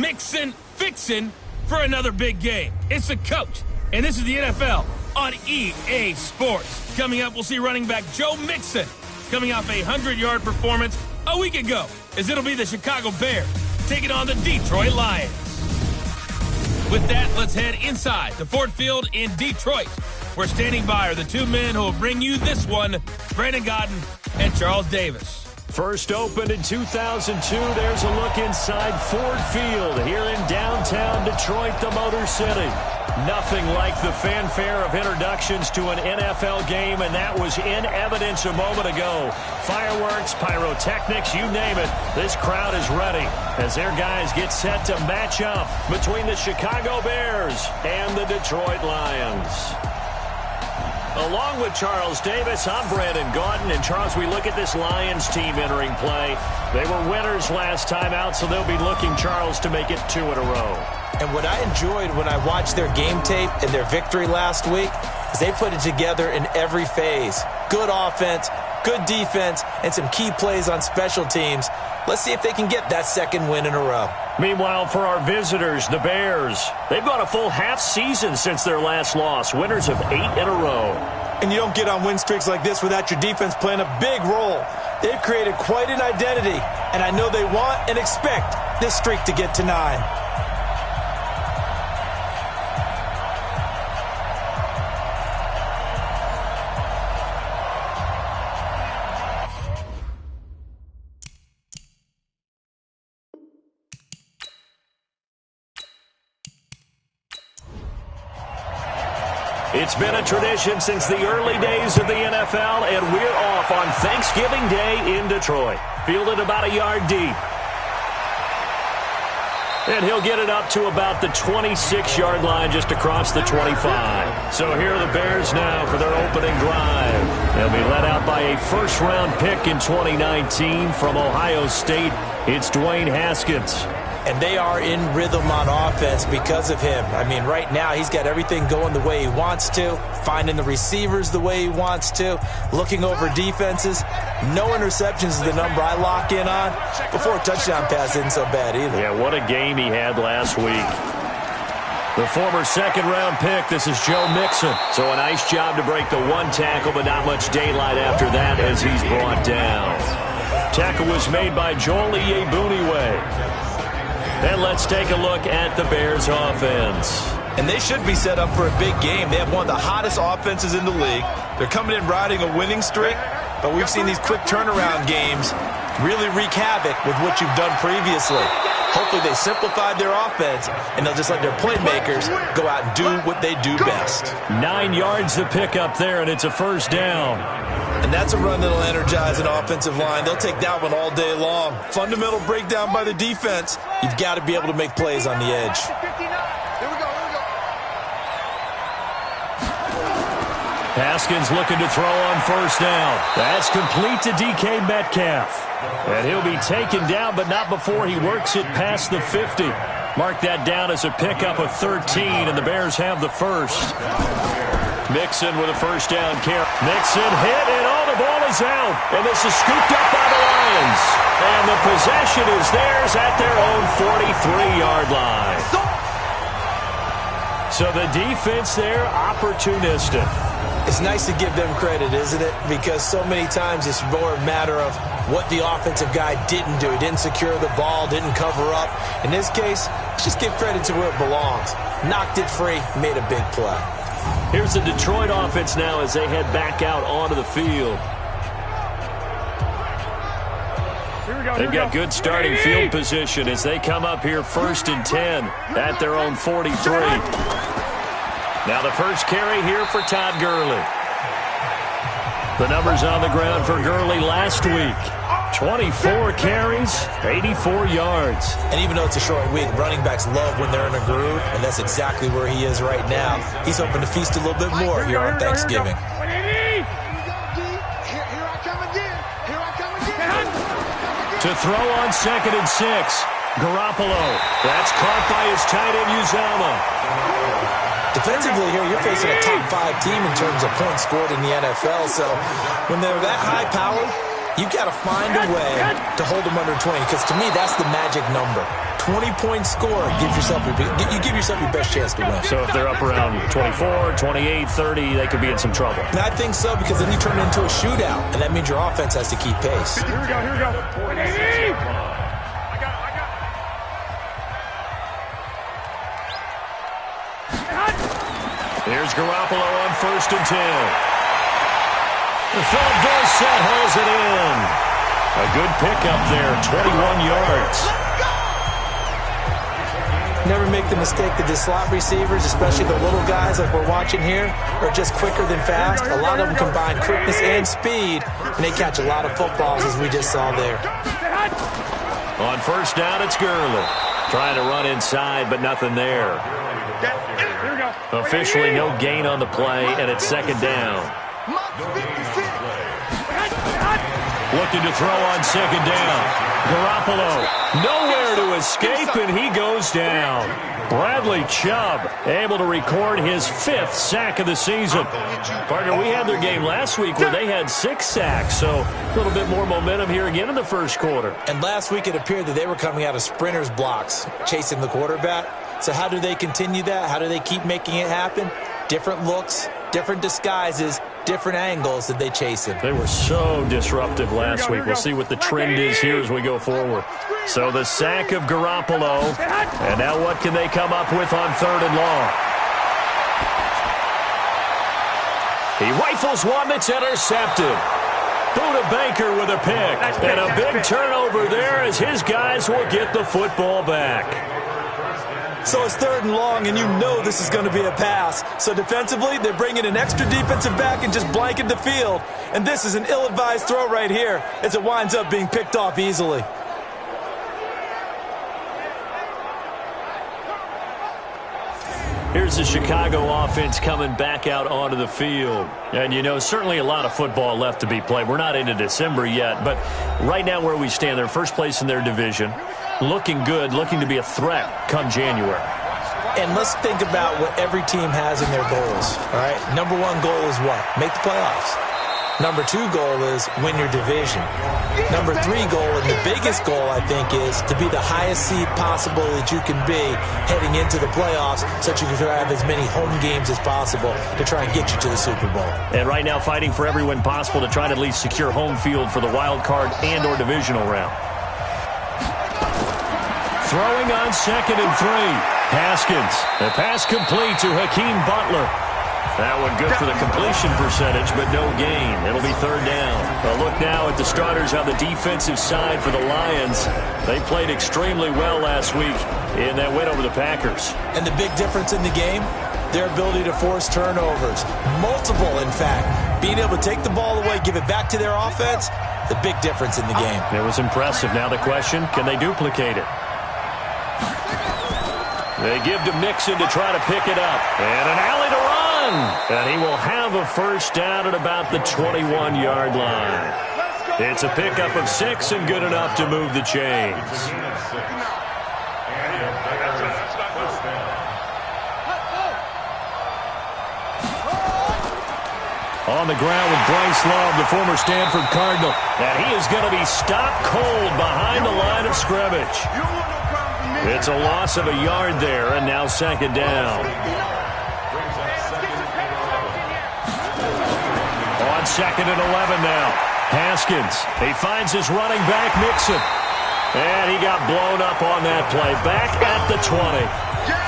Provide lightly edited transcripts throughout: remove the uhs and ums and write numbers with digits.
mixing, fixing for another big game. It's the coach, and this is the NFL on EA Sports. Coming up, we'll see running back Joe Mixon coming off a 100-yard performance a week ago, as it'll be the Chicago Bears taking on the Detroit Lions. With that, let's head inside the Ford Field in Detroit. We're standing by are the two men who will bring you this one, Brandon Godden and Charles Davis. First opened in 2002, there's a look inside Ford Field here in downtown Detroit, the Motor City. Nothing like the fanfare of introductions to an NFL game, and that was in evidence a moment ago. Fireworks, pyrotechnics, you name it, this crowd is ready as their guys get set to match up between the Chicago Bears and the Detroit Lions. Along with Charles Davis, I'm Brandon Gaudin. And Charles, we look at this Lions team entering play. They were winners last time out, so they'll be looking, Charles, to make it 2 in a row. And what I enjoyed when I watched their game tape and their victory last week is they put it together in every phase. Good offense, good defense, and some key plays on special teams. Let's see if they can get that second win in a row. Meanwhile, for our visitors, the Bears, they've gone a full half season since their last loss, winners of 8 in a row. And you don't get on win streaks like this without your defense playing a big role. They've created quite an identity, and I know they want and expect this streak to get to 9. It's been a tradition since the early days of the NFL, and we're off on Thanksgiving Day in Detroit. Fielded about a yard deep. And he'll get it up to about the 26-yard line just across the 25. So here are the Bears now for their opening drive. They'll be led out by a first-round pick in 2019 from Ohio State. It's Dwayne Haskins. And they are in rhythm on offense because of him. I mean, right now, he's got everything going the way he wants to, finding the receivers the way he wants to, looking over defenses. No interceptions is the number I lock in on. Before a touchdown pass isn't so bad either. Yeah, what a game he had last week. The former second-round pick, this is Joe Mixon. So a nice job to break the one tackle, but not much daylight after that as he's brought down. Tackle was made by Joel Iyiegbuniwe. And let's take a look at the Bears offense. And they should be set up for a big game. They have one of the hottest offenses in the league. They're coming in riding a winning streak, but we've seen these quick turnaround games really wreak havoc with what you've done previously. Hopefully they simplified their offense, and they'll just let their playmakers go out and do what they do best. 9 yards to pick up there, and it's a first down. And that's a run that'll energize an offensive line. They'll take that one all day long. Fundamental breakdown by the defense. You've got to be able to make plays on the edge. Haskins looking to throw on first down. That's complete to DK Metcalf. And he'll be taken down, but not before he works it past the 50. Mark that down as a pickup of 13, and the Bears have the first. Mixon with a first down carry. Mixon hit, and the ball is out. And this is scooped up by the Lions. And the possession is theirs at their own 43-yard line. So the defense there, opportunistic. It's nice to give them credit, isn't it? Because so many times it's more a matter of what the offensive guy didn't do. He didn't secure the ball, didn't cover up. In this case, let's just give credit to where it belongs. Knocked it free, made a big play. Here's the Detroit offense now as they head back out onto the field. They've got good starting field position as they come up here 1st and 10 at their own 43. Now the first carry here for Todd Gurley. The numbers on the ground for Gurley last week. 24 carries, 84 yards. And even though it's a short week, running backs love when they're in a groove, and that's exactly where he is right now. He's hoping to feast a little bit more here on Thanksgiving. To throw on 2nd and 6. Garoppolo. That's caught by his tight end, Uzomah. Defensively here, you're facing a top 5 team in terms of points scored in the NFL. So when they're that high-powered, you've got to find a way to hold them under 20. Because to me, that's the magic number. 20-point score, you give yourself your best chance to win. So if they're up around 24, 28, 30, they could be in some trouble. And I think so, because then you turn it into a shootout, and that means your offense has to keep pace. Here we go. Here's Garoppolo on 1st and 10. Philip Dorsett hauls it in. A good pickup there, 21 yards. Never make the mistake that the slot receivers, especially the little guys like we're watching here, are just quicker than fast. A lot of them combine quickness and speed, and they catch a lot of footballs, as we just saw there. On 1st down, it's Gurley. Trying to run inside, but nothing there. Officially no gain on the play, and it's 2nd down. Looking to throw on 2nd down. Garoppolo nowhere to escape, and he goes down. Bradley Chubb able to record his 5th sack of the season. Partner, we had their game last week where they had 6 sacks, so a little bit more momentum here again in the 1st quarter. And last week it appeared that they were coming out of sprinters blocks, chasing the quarterback. So how do they continue that? How do they keep making it happen? Different looks, different disguises, different angles that they chase him. They were so disruptive last week. We'll see what the trend is here as we go forward. So the sack of Garoppolo. And now what can they come up with on 3rd and long? He rifles one that's intercepted. Buda Baker with a pick. And a big turnover there as his guys will get the football back. So it's 3rd and long, and you know this is going to be a pass. So defensively, they're bringing an extra defensive back and just blanket the field. And this is an ill-advised throw right here as it winds up being picked off easily. Here's the Chicago offense coming back out onto the field. And, you know, certainly a lot of football left to be played. We're not into December yet, but right now where we stand, they're 1st place in their division. Looking good, looking to be a threat come January. And let's think about what every team has in their goals, all right? Number 1 goal is what? Make the playoffs. Number 2 goal is win your division. Number 3 goal, and the biggest goal, I think, is to be the highest seed possible that you can be heading into the playoffs so that you can have as many home games as possible to try and get you to the Super Bowl. And right now fighting for every win possible to try to at least secure home field for the wild card and or divisional round. Throwing on 2nd and 3. Haskins. The pass complete to Hakeem Butler. That one good for the completion percentage, but no gain. It'll be 3rd down. A look now at the starters on the defensive side for the Lions. They played extremely well last week in that win over the Packers. And the big difference in the game, their ability to force turnovers. Multiple, in fact. Being able to take the ball away, give it back to their offense, the big difference in the game. It was impressive. Now the question, can they duplicate it? They give to Mixon to try to pick it up. And an alley to run. And he will have a 1st down at about the 21-yard line. It's a pickup of 6 and good enough to move the chains. On the ground with Bryce Love, the former Stanford Cardinal. And he is going to be stopped cold behind the line of scrimmage. It's a loss of a yard there, and now 2nd down. On 2nd and 11 now. Haskins, he finds his running back, Mixon. And he got blown up on that play. Back at the 20.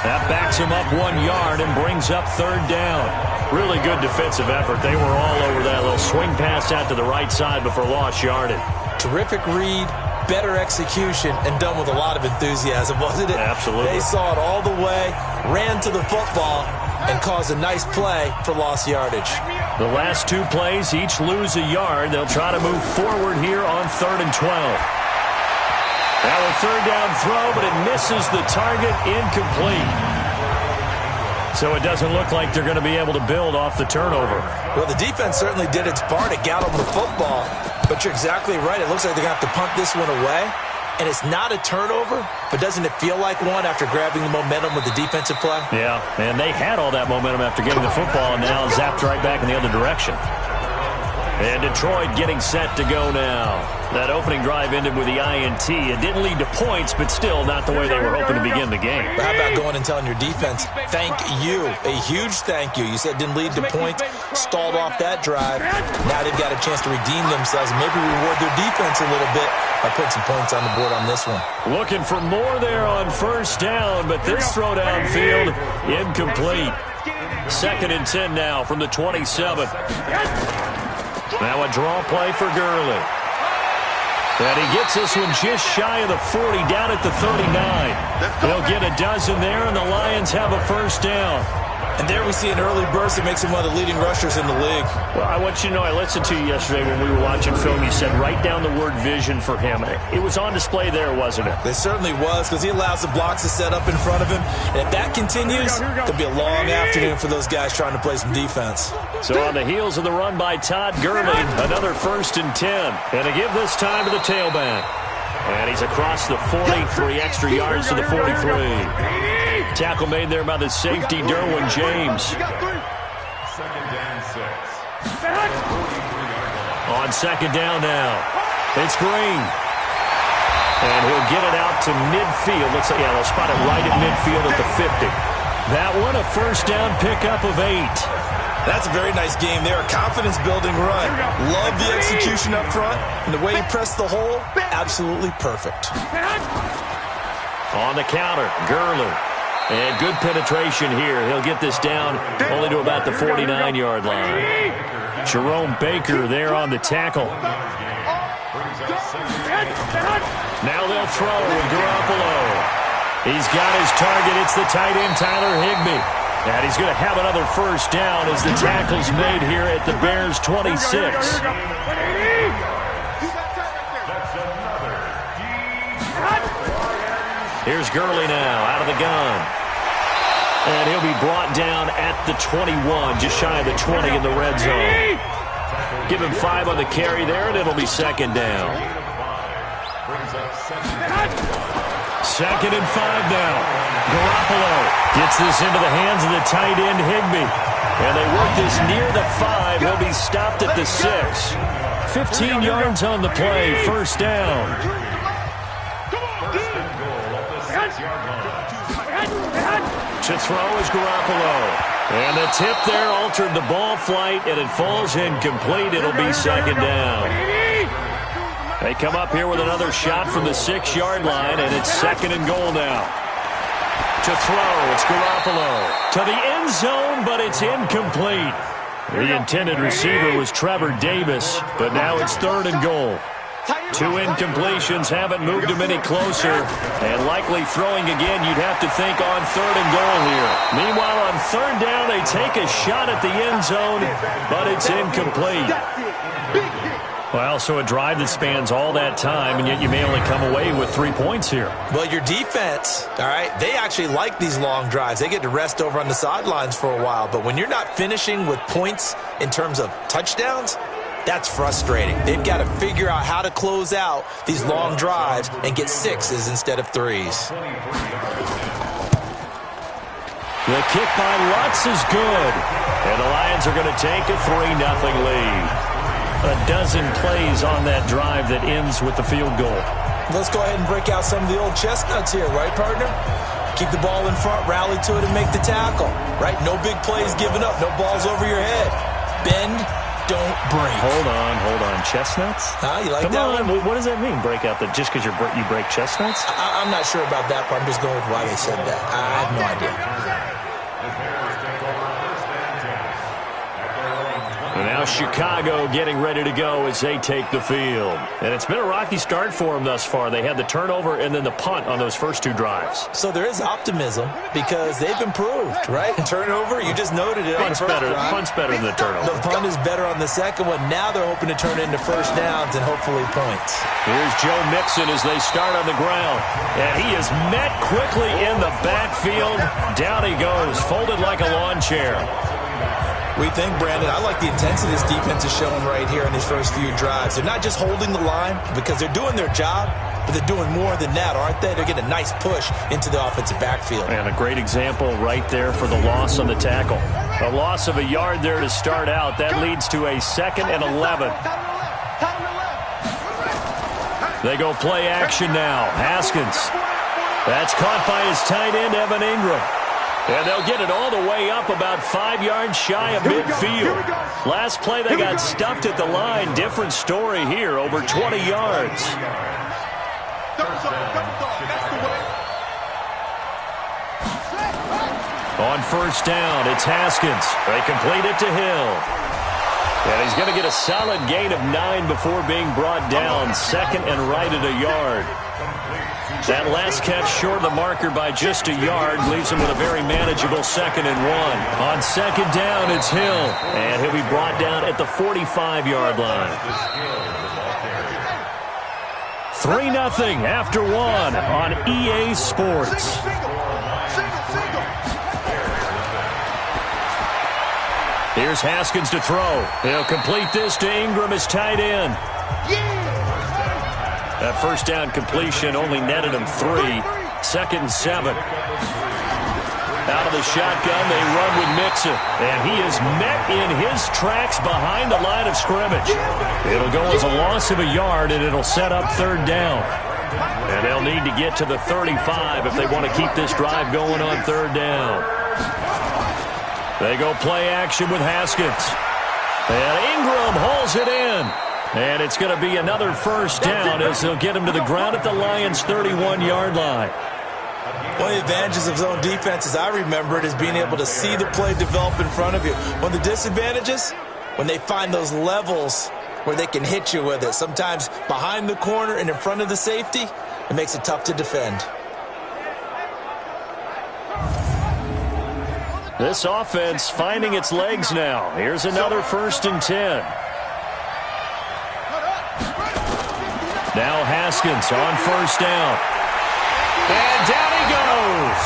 That backs him up 1 yard and brings up 3rd down. Really good defensive effort. They were all over that little swing pass out to the right side before lost yardage. Terrific read. Better execution, and done with a lot of enthusiasm, wasn't it? Absolutely. They saw it all the way, ran to the football, and caused a nice play for lost yardage. The last 2 plays, each lose a yard. They'll try to move forward here on 3rd and 12. Now a 3rd down throw, but it misses the target, incomplete. So it doesn't look like they're going to be able to build off the turnover. Well, the defense certainly did its part to get them the football. But you're exactly right. It looks like they're going to have to punt this one away. And it's not a turnover, but doesn't it feel like one after grabbing the momentum with the defensive play? Yeah, and they had all that momentum after getting the football and now zapped right back in the other direction. And Detroit getting set to go now. That opening drive ended with the INT. It didn't lead to points, but still not the way they were hoping to begin the game. But how about going and telling your defense, thank you, a huge thank you. You said didn't lead to points, stalled off that drive. Now they've got a chance to redeem themselves and maybe reward their defense a little bit by putting some points on the board on this one. Looking for more there on first down, but this throw downfield incomplete. 2nd and 10 now from the 27. Now a draw play for Gurley. And he gets this one just shy of the 40, down at the 39. They'll get a dozen there, and the Lions have a first down. And there we see an early burst that makes him one of the leading rushers in the league. Well, I want you to know, I listened to you yesterday when we were watching film. You said write down the word vision for him. It was on display there, wasn't it? It certainly was, because he allows the blocks to set up in front of him. And if that continues, there'll be a long afternoon for those guys trying to play some defense. So on the heels of the run by Todd Gurley, another 1st and 10. And to give this time to the tailback. And he's across the 40, 3 extra yards to the 43. Tackle made there by the safety, Derwin James. 2nd and 6. On 2nd down now, it's Green. And he'll get it out to midfield. Looks like, yeah, they'll spot it right at midfield at the 50. That one, a first down pickup of 8. That's a very nice game there. A confidence-building run. Love the execution up front. And the way he pressed the hole, absolutely perfect. On the counter, Gurley. And good penetration here. He'll get this down only to about the 49-yard line. Jerome Baker there on the tackle. Now they'll throw with Garoppolo. He's got his target. It's the tight end, Tyler Higbee. And he's going to have another first down as the tackle's made here at the Bears' 26. Here's Gurley now out of the gun. And he'll be brought down at the 21, just shy of the 20 in the red zone. Give him 5 on the carry there, and it'll be 2nd down. 2nd and 5 now. Garoppolo gets this into the hands of the tight end, Higbee. And they work this near the 5. He'll be stopped at the 6. 15 yards on the play, first down. To throw is Garoppolo. And the tip there altered the ball flight, and it falls incomplete. It'll be 2nd down. They come up here with another shot from the 6-yard line, and it's 2nd and goal now. To throw, it's Garoppolo. To the end zone, but it's incomplete. The intended receiver was Trevor Davis, but now it's 3rd and goal. 2 incompletions haven't moved him any closer, and likely throwing again, you'd have to think on 3rd and goal here. Meanwhile, on 3rd down, they take a shot at the end zone, but it's incomplete. Well, so a drive that spans all that time, and yet you may only come away with 3 points here. Well, your defense, all right, they actually like these long drives. They get to rest over on the sidelines for a while, but when you're not finishing with points in terms of touchdowns, that's frustrating. They've got to figure out how to close out these long drives and get 6s instead of 3s. The kick by Lutz is good, and the Lions are going to take a 3-0 lead. A dozen plays on that drive that ends with the field goal. Let's go ahead and break out some of the old chestnuts here, right, partner? Keep the ball in front, rally to it, and make the tackle, right? No big plays given up, no balls over your head. Bend, don't break. Hold on. Chestnuts? You like Come that on. one? What does that mean, break out? Just because you break chestnuts? I'm not sure about that part. I'm just going with why they said that. I have no idea. And now Chicago getting ready to go as they take the field. And it's been a rocky start for them thus far. They had the turnover and then the punt on those first 2 drives. So there is optimism because they've improved, right? Turnover, you just noted it on the first drive. Punt's better than the turnover. The punt is better on the second one. Now they're hoping to turn into first downs and hopefully points. Here's Joe Mixon as they start on the ground. And he is met quickly in the backfield. Down he goes, folded like a lawn chair. We think, Brandon, I like the intensity this defense is showing right here in these first few drives. They're not just holding the line because they're doing their job, but they're doing more than that, aren't they? They're getting a nice push into the offensive backfield. And a great example right there for the loss on the tackle. A loss of a yard there to start out. That leads to a 2nd and 11. They go play action now. Haskins. That's caught by his tight end, Evan Ingram. And they'll get it all the way up about 5 yards shy of midfield. Last play they got stuffed at the line. Different story here, over 20 yards. On first down, it's Haskins. They complete it to Hill. And he's going to get a solid gain of 9 before being brought down. 2nd and right at a yard. That last catch short of the marker by just a yard leaves him with a very manageable 2nd and 1. On 2nd down, it's Hill. And he'll be brought down at the 45-yard line. 3-0 after 1 on EA Sports. Here's Haskins to throw. He'll complete this to Ingram as tight end. That first down completion only netted him 3. 2nd and 7. Out of the shotgun, they run with Mixon. And he is met in his tracks behind the line of scrimmage. It'll go as a loss of a yard, and it'll set up 3rd down. And they'll need to get to the 35 if they want to keep this drive going on 3rd down. They go play action with Haskins. And Ingram hauls it in. And it's going to be another first down as they'll get him to the ground at the Lions' 31-yard line. One of the advantages of zone defense, as I remember it, is being able to see the play develop in front of you. One of the disadvantages, when they find those levels where they can hit you with it. Sometimes behind the corner and in front of the safety, it makes it tough to defend. This offense finding its legs now. Here's another 1st and 10. Now Haskins on first down. And down he goes.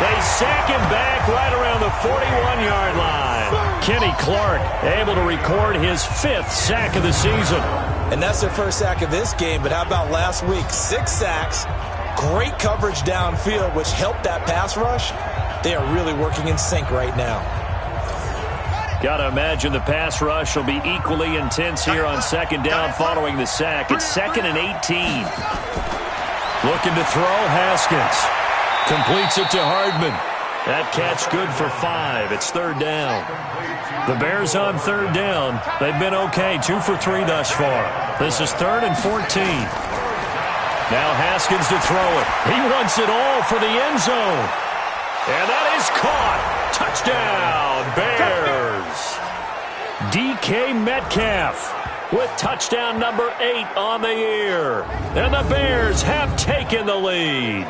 They sack him back right around the 41-yard line. Kenny Clark able to record his 5th sack of the season. And that's their first sack of this game, but how about last week? 6 sacks, great coverage downfield, which helped that pass rush. They are really working in sync right now. Got to imagine the pass rush will be equally intense here on 2nd down following the sack. It's 2nd and 18. Looking to throw, Haskins. Completes it to Hardman. That catch good for 5. It's 3rd down. The Bears on 3rd down. They've been okay, 2 for 3 thus far. This is 3rd and 14. Now Haskins to throw it. He wants it all for the end zone. And that is caught. Touchdown, Bears. DK Metcalf with touchdown number 8 on the year. And the Bears have taken the lead.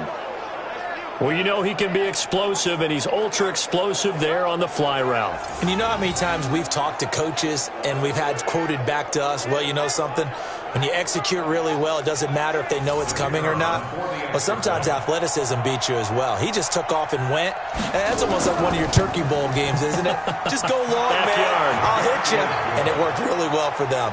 Well, you know he can be explosive, and he's ultra-explosive there on the fly route. And you know how many times we've talked to coaches and we've had quoted back to us, well, you know something? When you execute really well, it doesn't matter if they know it's coming or not. Well, sometimes athleticism beats you as well. He just took off and went. And that's almost like one of your Turkey Bowl games, isn't it? Just go long, man. I'll hit you. And it worked really well for them.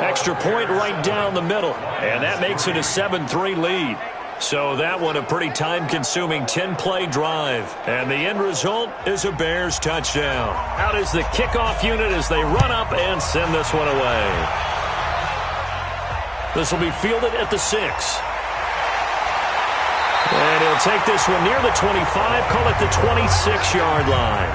Extra point right down the middle. And that makes it a 7-3 lead. So that one a pretty time-consuming 10-play drive. And the end result is a Bears touchdown. Out is the kickoff unit as they run up and send this one away. This will be fielded at the 6. And he'll take this one near the 25, call it the 26-yard line.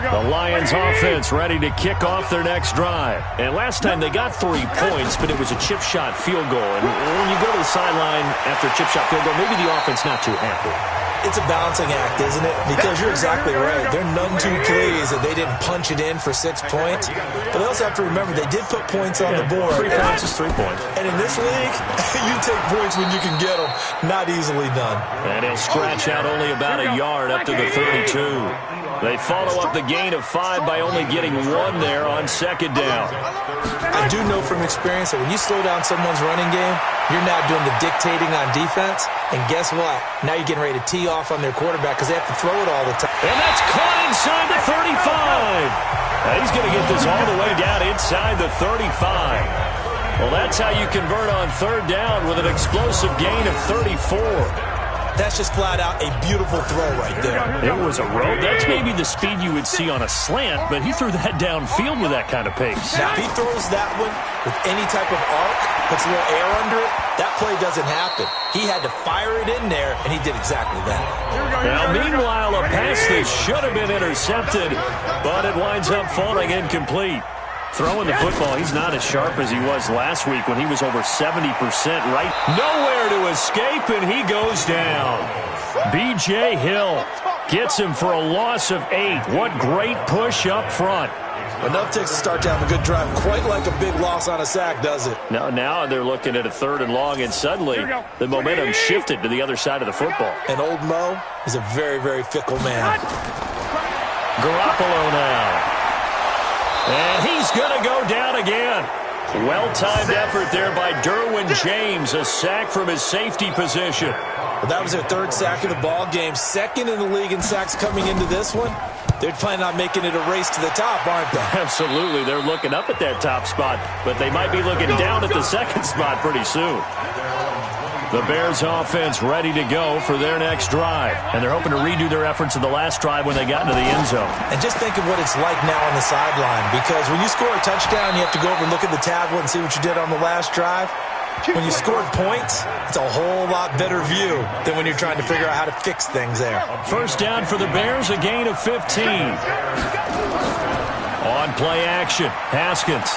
The Lions offense ready to kick off their next drive. And last time they got 3 points, but it was a chip shot field goal. And when you go to the sideline after a chip shot field goal, maybe the offense not too happy. It's a balancing act, isn't it? Because you're exactly right. They're none too pleased that they didn't punch it in for 6 points. But they also have to remember they did put points on the board. 3 points is 3 points. And in this league, you take points when you can get them. Not easily done. And he'll stretch out only about a yard up to the 32. They follow up the gain of 5 by only getting 1 there on 2nd down. I do know from experience that when you slow down someone's running game, you're now doing the dictating on defense. And guess what? Now you're getting ready to tee off on their quarterback because they have to throw it all the time. And that's caught inside the 35. Now he's going to get this all the way down inside the 35. Well, that's how you convert on 3rd down with an explosive gain of 34. That's just flat out a beautiful throw right there. It was a rope. That's maybe the speed you would see on a slant, but he threw that downfield with that kind of pace. Now, if he throws that one with any type of arc, puts a little air under it, that play doesn't happen. He had to fire it in there, and he did exactly that. Now, meanwhile, a pass that should have been intercepted, but it winds up falling incomplete. Throwing the football, he's not as sharp as he was last week when he was over 70% right. Nowhere to escape, and he goes down. B.J. Hill gets him for a loss of 8. What great push up front. Enough to start to have a good drive. Quite like a big loss on a sack, does it? Now they're looking at a 3rd and long, and suddenly the momentum shifted to the other side of the football. And old Mo is a very, very fickle man. Garoppolo now. And he's going to go down again. Well-timed effort there by Derwin James. A sack from his safety position. Well, that was their 3rd sack of the ball game. 2nd in the league in sacks coming into this one. They're planning on making it a race to the top, aren't they? Absolutely. They're looking up at that top spot, but they might be looking down at the 2nd spot pretty soon. The Bears offense ready to go for their next drive. And they're hoping to redo their efforts in the last drive when they got into the end zone. And just think of what it's like now on the sideline. Because when you score a touchdown, you have to go over and look at the tablet and see what you did on the last drive. When you scored points, it's a whole lot better view than when you're trying to figure out how to fix things there. First down for the Bears, a gain of 15. On play action, Haskins.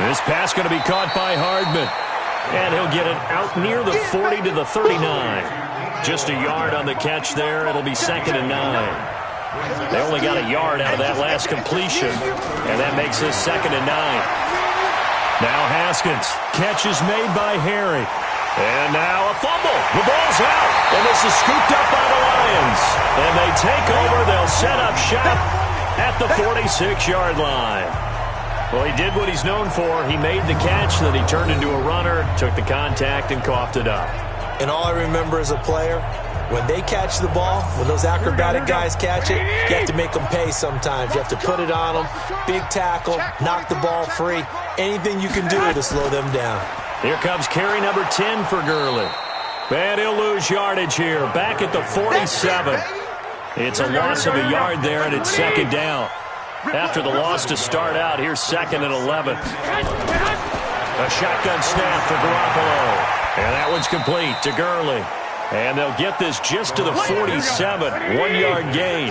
This pass going to be caught by Hardman. And he'll get it out near the 40 to the 39. Just a yard on the catch there. It'll be 2nd and 9. They only got a yard out of that last completion. And that makes this 2nd and 9. Now Haskins. Catch is made by Harry. And now a fumble. The ball's out. And this is scooped up by the Lions. And they take over. They'll set up shop at the 46-yard line. Well, he did what he's known for. He made the catch, then he turned into a runner, took the contact, and coughed it up. And all I remember as a player, when they catch the ball, when those acrobatic guys catch it, you have to make them pay sometimes. You have to put it on them, big tackle, knock the ball free, anything you can do to slow them down. Here comes carry number 10 for Gurley. And he'll lose yardage here, back at the 47. It's a loss of a yard there, and it's 2nd down. After the loss to start out, here's 2nd and 11. A shotgun snap for Garoppolo. And that one's complete to Gurley. And they'll get this just to the 47. 1-yard gain.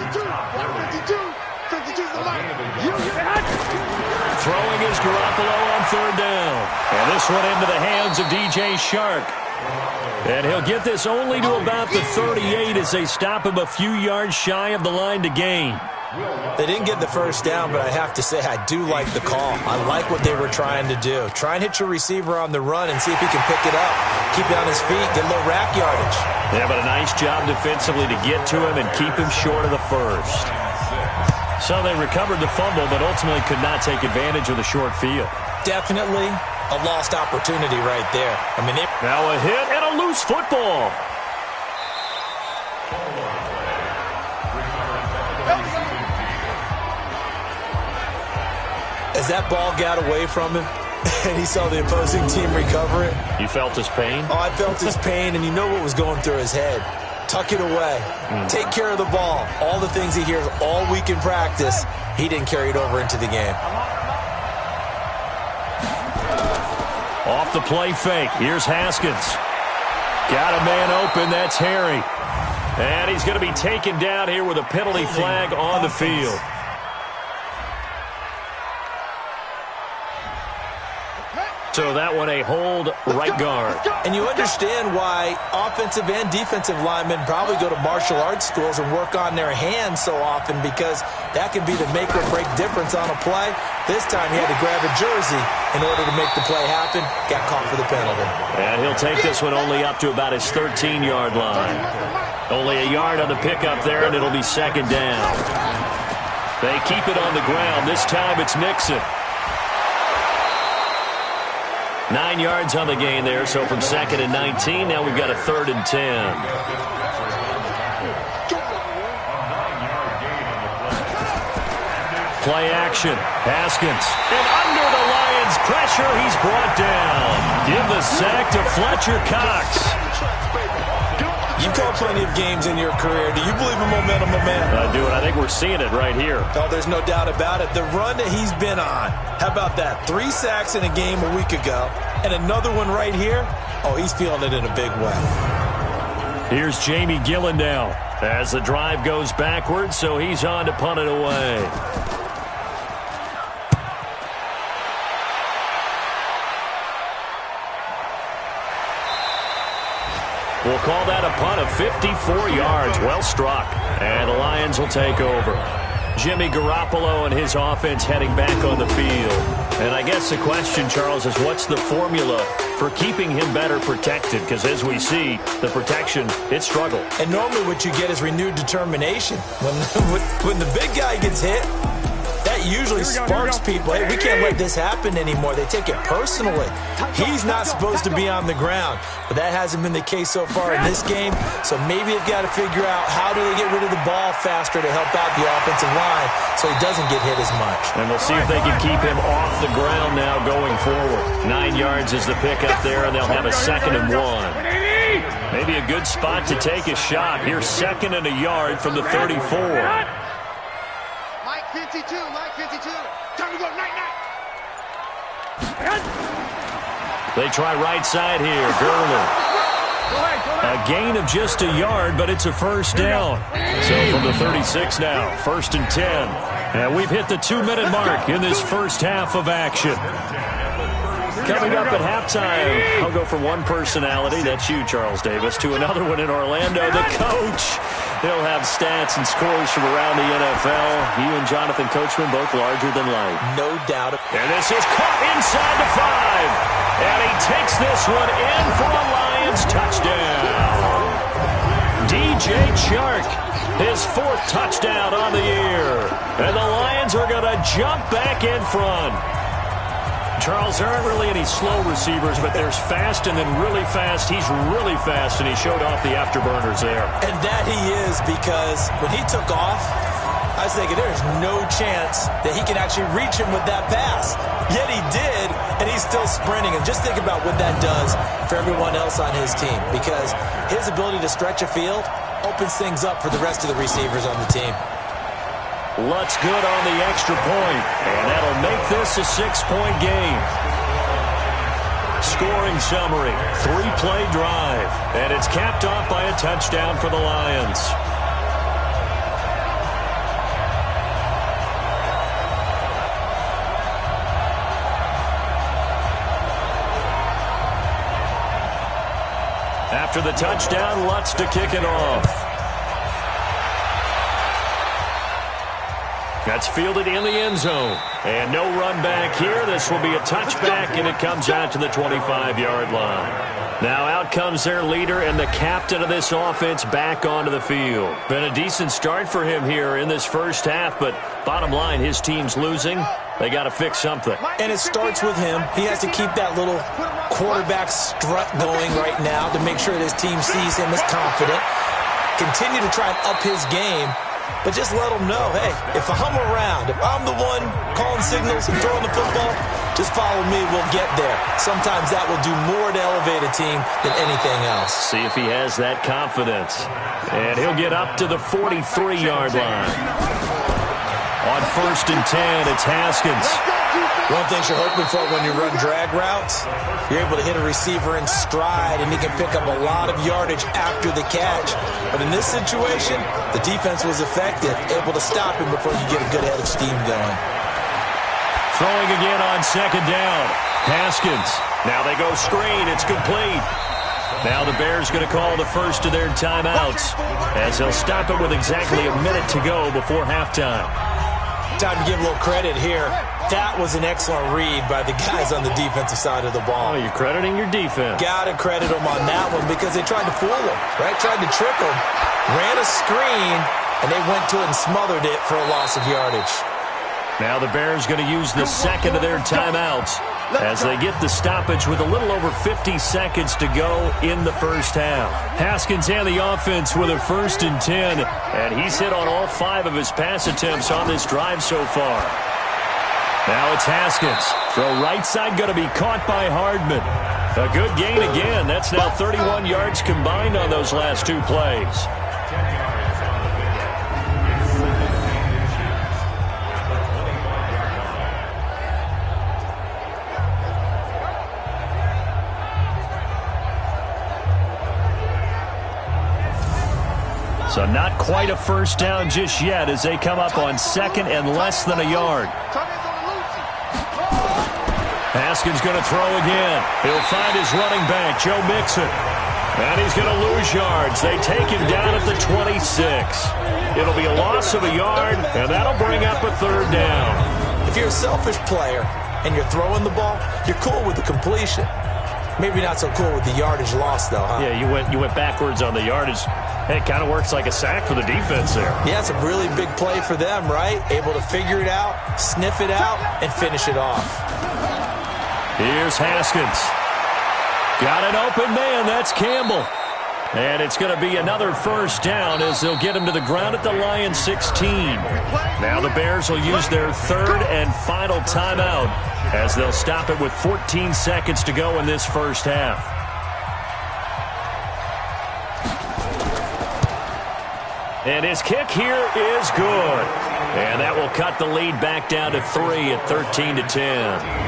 Throwing is Garoppolo on 3rd down. And this one into the hands of DJ Shark. And he'll get this only to about the 38 as they stop him a few yards shy of the line to gain. They didn't get the first down, but I have to say I do like the call. I like what they were trying to do. Try and hit your receiver on the run and see if he can pick it up. Keep it on his feet, get a little rack yardage. Yeah, but a nice job defensively to get to him and keep him short of the first. So they recovered the fumble, but ultimately could not take advantage of the short field. Definitely a lost opportunity right there. I mean, now a hit and a loose football. As that ball got away from him and he saw the opposing team recover it. You felt his pain? Oh, I felt his pain, and you know what was going through his head. Tuck it away. Take care of the ball. All the things he hears all week in practice, he didn't carry it over into the game. Off the play fake. Here's Haskins. Got a man open. That's Harry. And he's going to be taken down here with a penalty flag on the field. So that one a hold right guard. And you understand why offensive and defensive linemen probably go to martial arts schools and work on their hands so often, because that can be the make or break difference on a play. This time he had to grab a jersey in order to make the play happen. Got caught for the penalty. And he'll take this one only up to about his 13-yard line. Only a yard on the pickup there, and it'll be 2nd down. They keep it on the ground. This time it's Nixon. 9 yards on the gain there, so from 2nd and 19, now we've got a 3rd and 10. Play action. Haskins. And under the Lions' pressure, he's brought down. Give the sack to Fletcher Cox. You've called plenty of games in your career. Do you believe in momentum, my man? I do, and I think we're seeing it right here. Oh, there's no doubt about it. The run that he's been on. How about that? 3 sacks in a game a week ago, and another one right here. Oh, he's feeling it in a big way. Here's Jamie Gillen now as the drive goes backwards, so he's on to punt it away. We'll call that a punt of 54 yards. Well struck. And the Lions will take over. Jimmy Garoppolo and his offense heading back on the field. And I guess the question, Charles, is what's the formula for keeping him better protected? Because as we see, the protection, it struggled. And normally what you get is renewed determination. When the big guy gets hit, that usually sparks people. Hey, we can't let this happen anymore. They take it personally. He's not supposed to be on the ground, but that hasn't been the case so far in this game. So maybe they've got to figure out how do they get rid of the ball faster to help out the offensive line so he doesn't get hit as much. And we'll see if they can keep him off the ground now going forward. 9 yards is the pickup there, and they'll have a 2nd and 1. Maybe a good spot to take a shot. Here's 2nd and a yard from the 34. 52, Mike 52. Time to go, night. They try right side here. Gurley. A gain of just a yard, but it's a first down. So from the 36 now, 1st and 10. And we've hit the 2-minute mark in this first half of action. Coming up at halftime, I'll go from one personality, that's you, Charles Davis, to another one in Orlando, the coach. He'll have stats and scores from around the NFL. You and Jonathan Coachman both larger than life. No doubt. And this is caught inside the 5. And he takes this one in for a Lions touchdown. DJ Chark, his 4th touchdown on the year. And the Lions are going to jump back in front. Charles, there aren't really any slow receivers, but there's fast and then really fast. He's really fast, and he showed off the afterburners there. And that he is, because when he took off, I was thinking there's no chance that he can actually reach him with that pass. Yet he did, and he's still sprinting. And just think about what that does for everyone else on his team, because his ability to stretch a field opens things up for the rest of the receivers on the team. Lutz good on the extra point, and that'll make this a 6-point game. Scoring summary, 3-play drive, and it's capped off by a touchdown for the Lions. After the touchdown, Lutz to kick it off. That's fielded in the end zone. And no run back here. This will be a touchback, and it comes out to the 25-yard line. Now out comes their leader and the captain of this offense back onto the field. Been a decent start for him here in this first half, but bottom line, his team's losing. They got to fix something. And it starts with him. He has to keep that little quarterback strut going right now to make sure that his team sees him as confident. Continue to try and up his game. But just let them know, hey, if I'm around, if I'm the one calling signals and throwing the football, just follow me, we'll get there. Sometimes that will do more to elevate a team than anything else. See if he has that confidence. And he'll get up to the 43-yard line. On 1st and 10, it's Haskins. One thing you're hoping for when you run drag routes, you're able to hit a receiver in stride, and he can pick up a lot of yardage after the catch. But in this situation, the defense was effective, able to stop him before you get a good head of steam going. Throwing again on 2nd down. Haskins. Now they go screen. It's complete. Now the Bears going to call the first of their timeouts, as they'll stop it with exactly a minute to go before halftime. Time to give a little credit here. That was an excellent read by the guys on the defensive side of the ball. Oh, you're crediting your defense. Got to credit them on that one because they tried to fool him, right? Tried to trick him. Ran a screen, and they went to it and smothered it for a loss of yardage. Now the Bears going to use the 2nd of their timeouts as they get the stoppage with a little over 50 seconds to go in the first half. Haskins and the offense with a 1st and 10, and he's hit on all 5 of his pass attempts on this drive so far. Now it's Haskins. Throw right side going to be caught by Hardman. A good gain again. That's now 31 yards combined on those last two plays. So not quite a first down just yet as they come up on second and less than a yard. Haskins going to throw again. He'll find his running back, Joe Mixon. And he's going to lose yards. They take him down at the 26. It'll be a loss of a yard, and that'll bring up a third down. If you're a selfish player and you're throwing the ball, you're cool with the completion. Maybe not so cool with the yardage loss, though, huh? Yeah, you went backwards on the yardage. Hey, it kind of works like a sack for the defense there. Yeah, it's a really big play for them, right? Able to figure it out, sniff it out, and finish it off. Here's Haskins. Got an open man. That's Campbell. And it's going to be another first down as they'll get him to the ground at the Lions 16. Now the Bears will use their third and final timeout as they'll stop it with 14 seconds to go in this first half. And his kick here is good. And that will cut the lead back down to 3 at 13-10.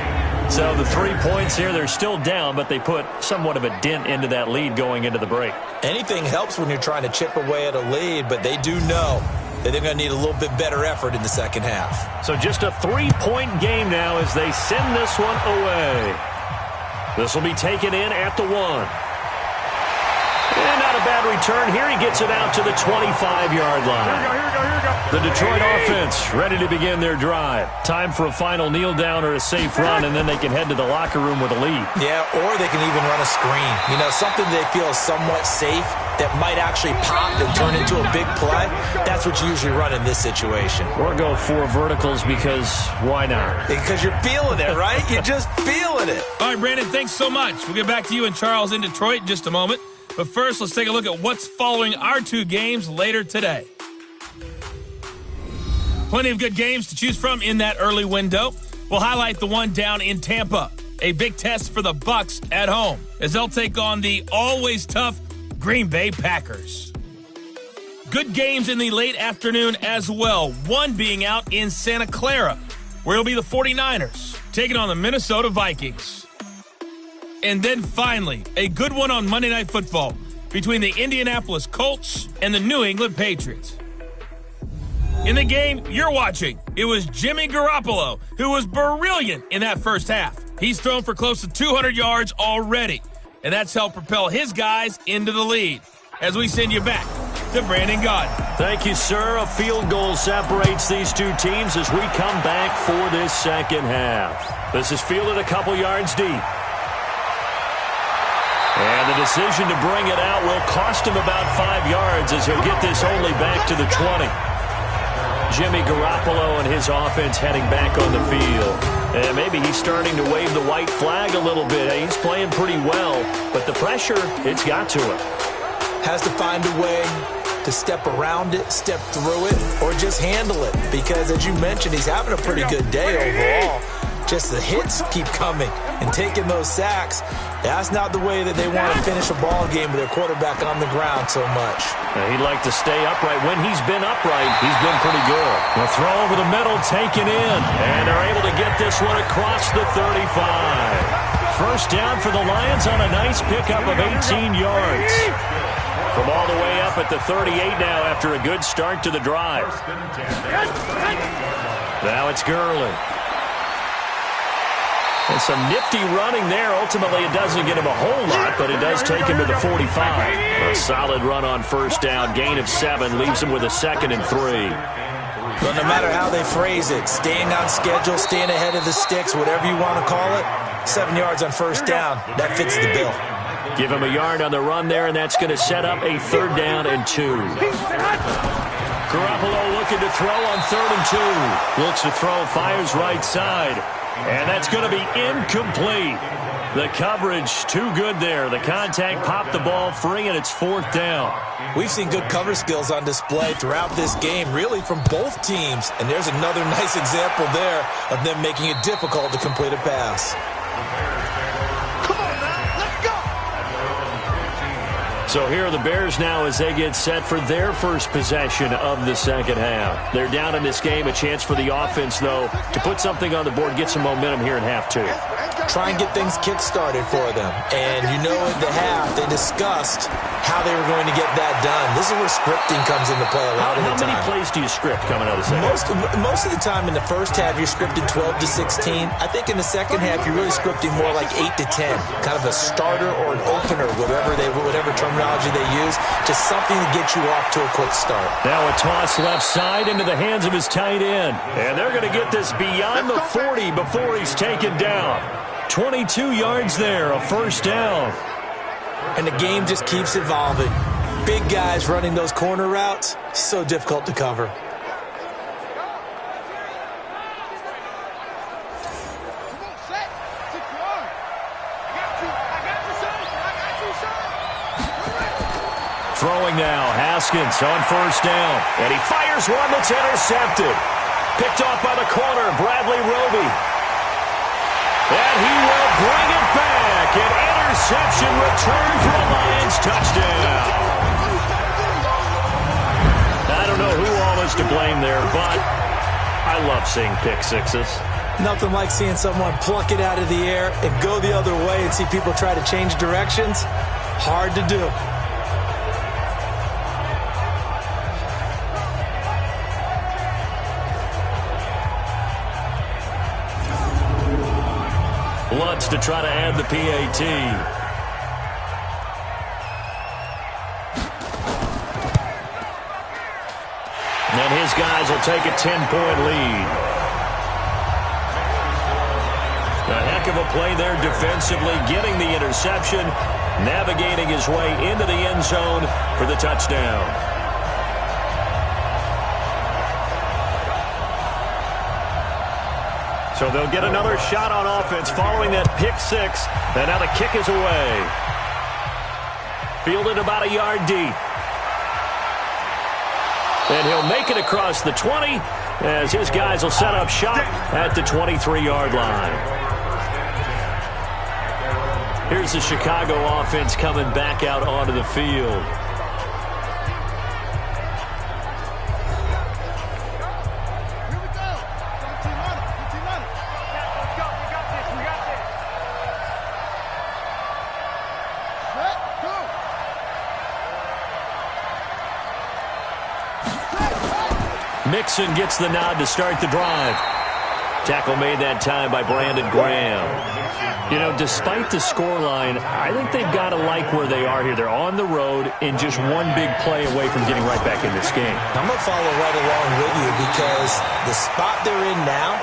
So the 3 points here, they're still down, but they put somewhat of a dent into that lead going into the break. Anything helps when you're trying to chip away at a lead, but they do know that they're going to need a little bit better effort in the second half. So just a 3-point game now as they send this one away. This will be taken in at the 1. And not a bad return here. He gets it out to the 25-yard line. Here we go. The Detroit offense ready to begin their drive. Time for a final kneel down or a safe run, and then they can head to the locker room with a lead. Yeah, or they can even run a screen. You know, something they feel is somewhat safe that might actually pop and turn into a big play. That's what you usually run in this situation. Or go 4 verticals because why not? Because you're feeling it, right? You're just feeling it. All right, Brandon, thanks so much. We'll get back to you and Charles in Detroit in just a moment. But first, let's take a look at what's following our 2 games later today. Plenty of good games to choose from in that early window. We'll highlight the one down in Tampa. A big test for the Bucs at home as they'll take on the always tough Green Bay Packers. Good games in the late afternoon as well. One being out in Santa Clara, where it'll be the 49ers taking on the Minnesota Vikings. And then finally, a good one on Monday Night Football between the Indianapolis Colts and the New England Patriots. In the game you're watching, it was Jimmy Garoppolo who was brilliant in that first half. He's thrown for close to 200 yards already, and that's helped propel his guys into the lead. As we send you back to Brandon Gaudin. Thank you, sir. A field goal separates these two teams as we come back for this second half. This is fielded a couple yards deep. And the decision to bring it out will cost him about 5 yards as he'll get this only back to the 20. Jimmy Garoppolo and his offense heading back on the field. And maybe he's starting to wave the white flag a little bit. He's playing pretty well, but the pressure, it's got to him. Has to find a way to step around it, step through it, or just handle it. Because as you mentioned, he's having a pretty good day overall. Just the hits keep coming and taking those sacks. That's not the way that they want to finish a ball game with their quarterback on the ground so much. He'd like to stay upright. When he's been upright, he's been pretty good. The throw over the middle, taken in. And they're able to get this one across the 35. First down for the Lions on a nice pickup of 18 yards. From all the way up at the 38 now after a good start to the drive. Now it's Gurley. And some nifty running there. Ultimately, it doesn't get him a whole lot, but it does take him to the 45. A solid run on first down. Gain of 7 leaves him with a 2nd and 3. But no matter how they phrase it, staying on schedule, staying ahead of the sticks, whatever you want to call it, 7 yards on first down, that fits the bill. Give him a yard on the run there, and that's going to set up a 3rd down and 2. Garoppolo looking to throw on 3rd and 2. Looks to throw, fires right side. And that's going to be incomplete. The coverage too good there. The contact popped the ball free, and it's 4th down. We've seen good cover skills on display throughout this game, really from both teams. And there's another nice example there of them making it difficult to complete a pass. Come on now, let's go! So here are the Bears now as they get set for their first possession of the second half. They're down in this game. A chance for the offense, though, to put something on the board, get some momentum here in half 2. Try and get things kick-started for them. And you know at the half, they discussed how they were going to get that done. This is where scripting comes into play a lot of the time. How many plays do you script coming out of the second half? Most of the time in the first half, you're scripting 12 to 16. I think in the second half, you're really scripting more like 8 to 10. Kind of a starter or an opener, whatever terminology they use. Just something to get you off to a quick start. Now a toss left side into the hands of his tight end. And they're going to get this beyond the 40 before he's taken down. 22 yards there, a 1st down. And the game just keeps evolving. Big guys running those corner routes, so difficult to cover. Come on, set. 6 yards. I got you, son. I got you, son. Throwing now, Haskins on 1st down. And he fires one that's intercepted. Picked off by the corner, Bradley Roby. And he will bring it back. An interception return for a Lions touchdown. I don't know who all is to blame there, but I love seeing pick sixes. Nothing like seeing someone pluck it out of the air and go the other way and see people try to change directions. Hard to do. Lutz to try to add the PAT. And his guys will take a 10-point lead. A heck of a play there defensively, getting the interception, navigating his way into the end zone for the touchdown. So they'll get another shot on offense following that pick six. And now the kick is away. Fielded about a yard deep. And he'll make it across the 20 as his guys will set up shop at the 23-yard line. Here's the Chicago offense coming back out onto the field. Mixon gets the nod to start the drive. Tackle made that time by Brandon Graham. You know, despite the scoreline, I think they've got to like where they are here. They're on the road and just one big play away from getting right back in this game. I'm going to follow right along with you because the spot they're in now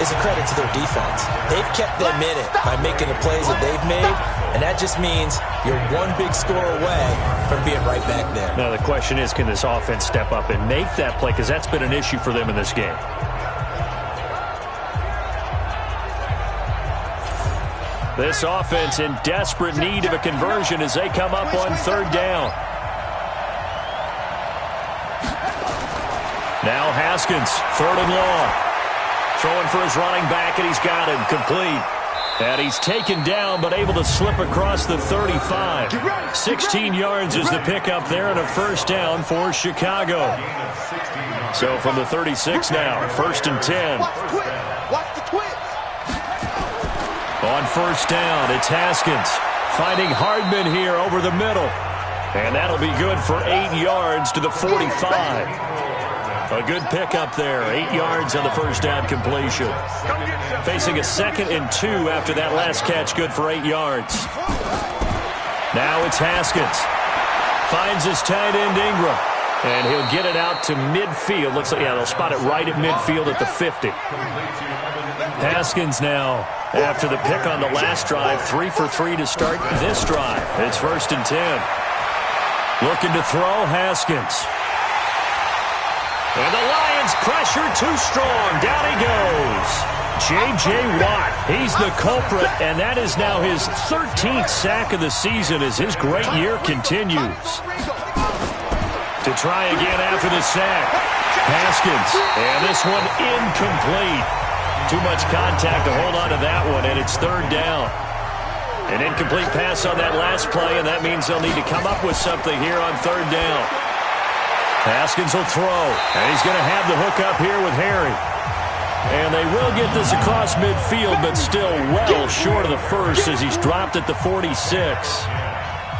is a credit to their defense. They've kept them in it by making the plays that they've made, and that just means you're one big score away from being right back there. Now the question is, can this offense step up and make that play? Because that's been an issue for them in this game. This offense in desperate need of a conversion as they come up on 3rd down. Now Haskins, 3rd and long. Throwing for his running back, and he's got him complete. And he's taken down, but able to slip across the 35. 16 yards is the pickup there, and a 1st down for Chicago. So from the 36 now, 1st and 10. Watch the twist. On 1st down, it's Haskins finding Hardman here over the middle. And that'll be good for 8 yards to the 45. A good pickup there, 8 yards on the 1st down completion. Facing a 2nd and 2 after that last catch, good for 8 yards. Now it's Haskins. Finds his tight end Ingram. And he'll get it out to midfield. Looks like, yeah, they'll spot it right at midfield at the 50. Haskins now, after the pick on the last drive, 3 for 3 to start this drive. It's 1st and 10. Looking to throw, Haskins. And the Lions pressure too strong. Down he goes. J.J. Watt, he's the culprit, and that is now his 13th sack of the season as his great year continues. To try again after the sack. Haskins, and this one incomplete. Too much contact to hold on to that one, and it's third down. An incomplete pass on that last play, and that means they'll need to come up with something here on third down. Haskins will throw, and he's going to have the hook up here with Harry. And they will get this across midfield, but still well short of the first as he's dropped at the 46.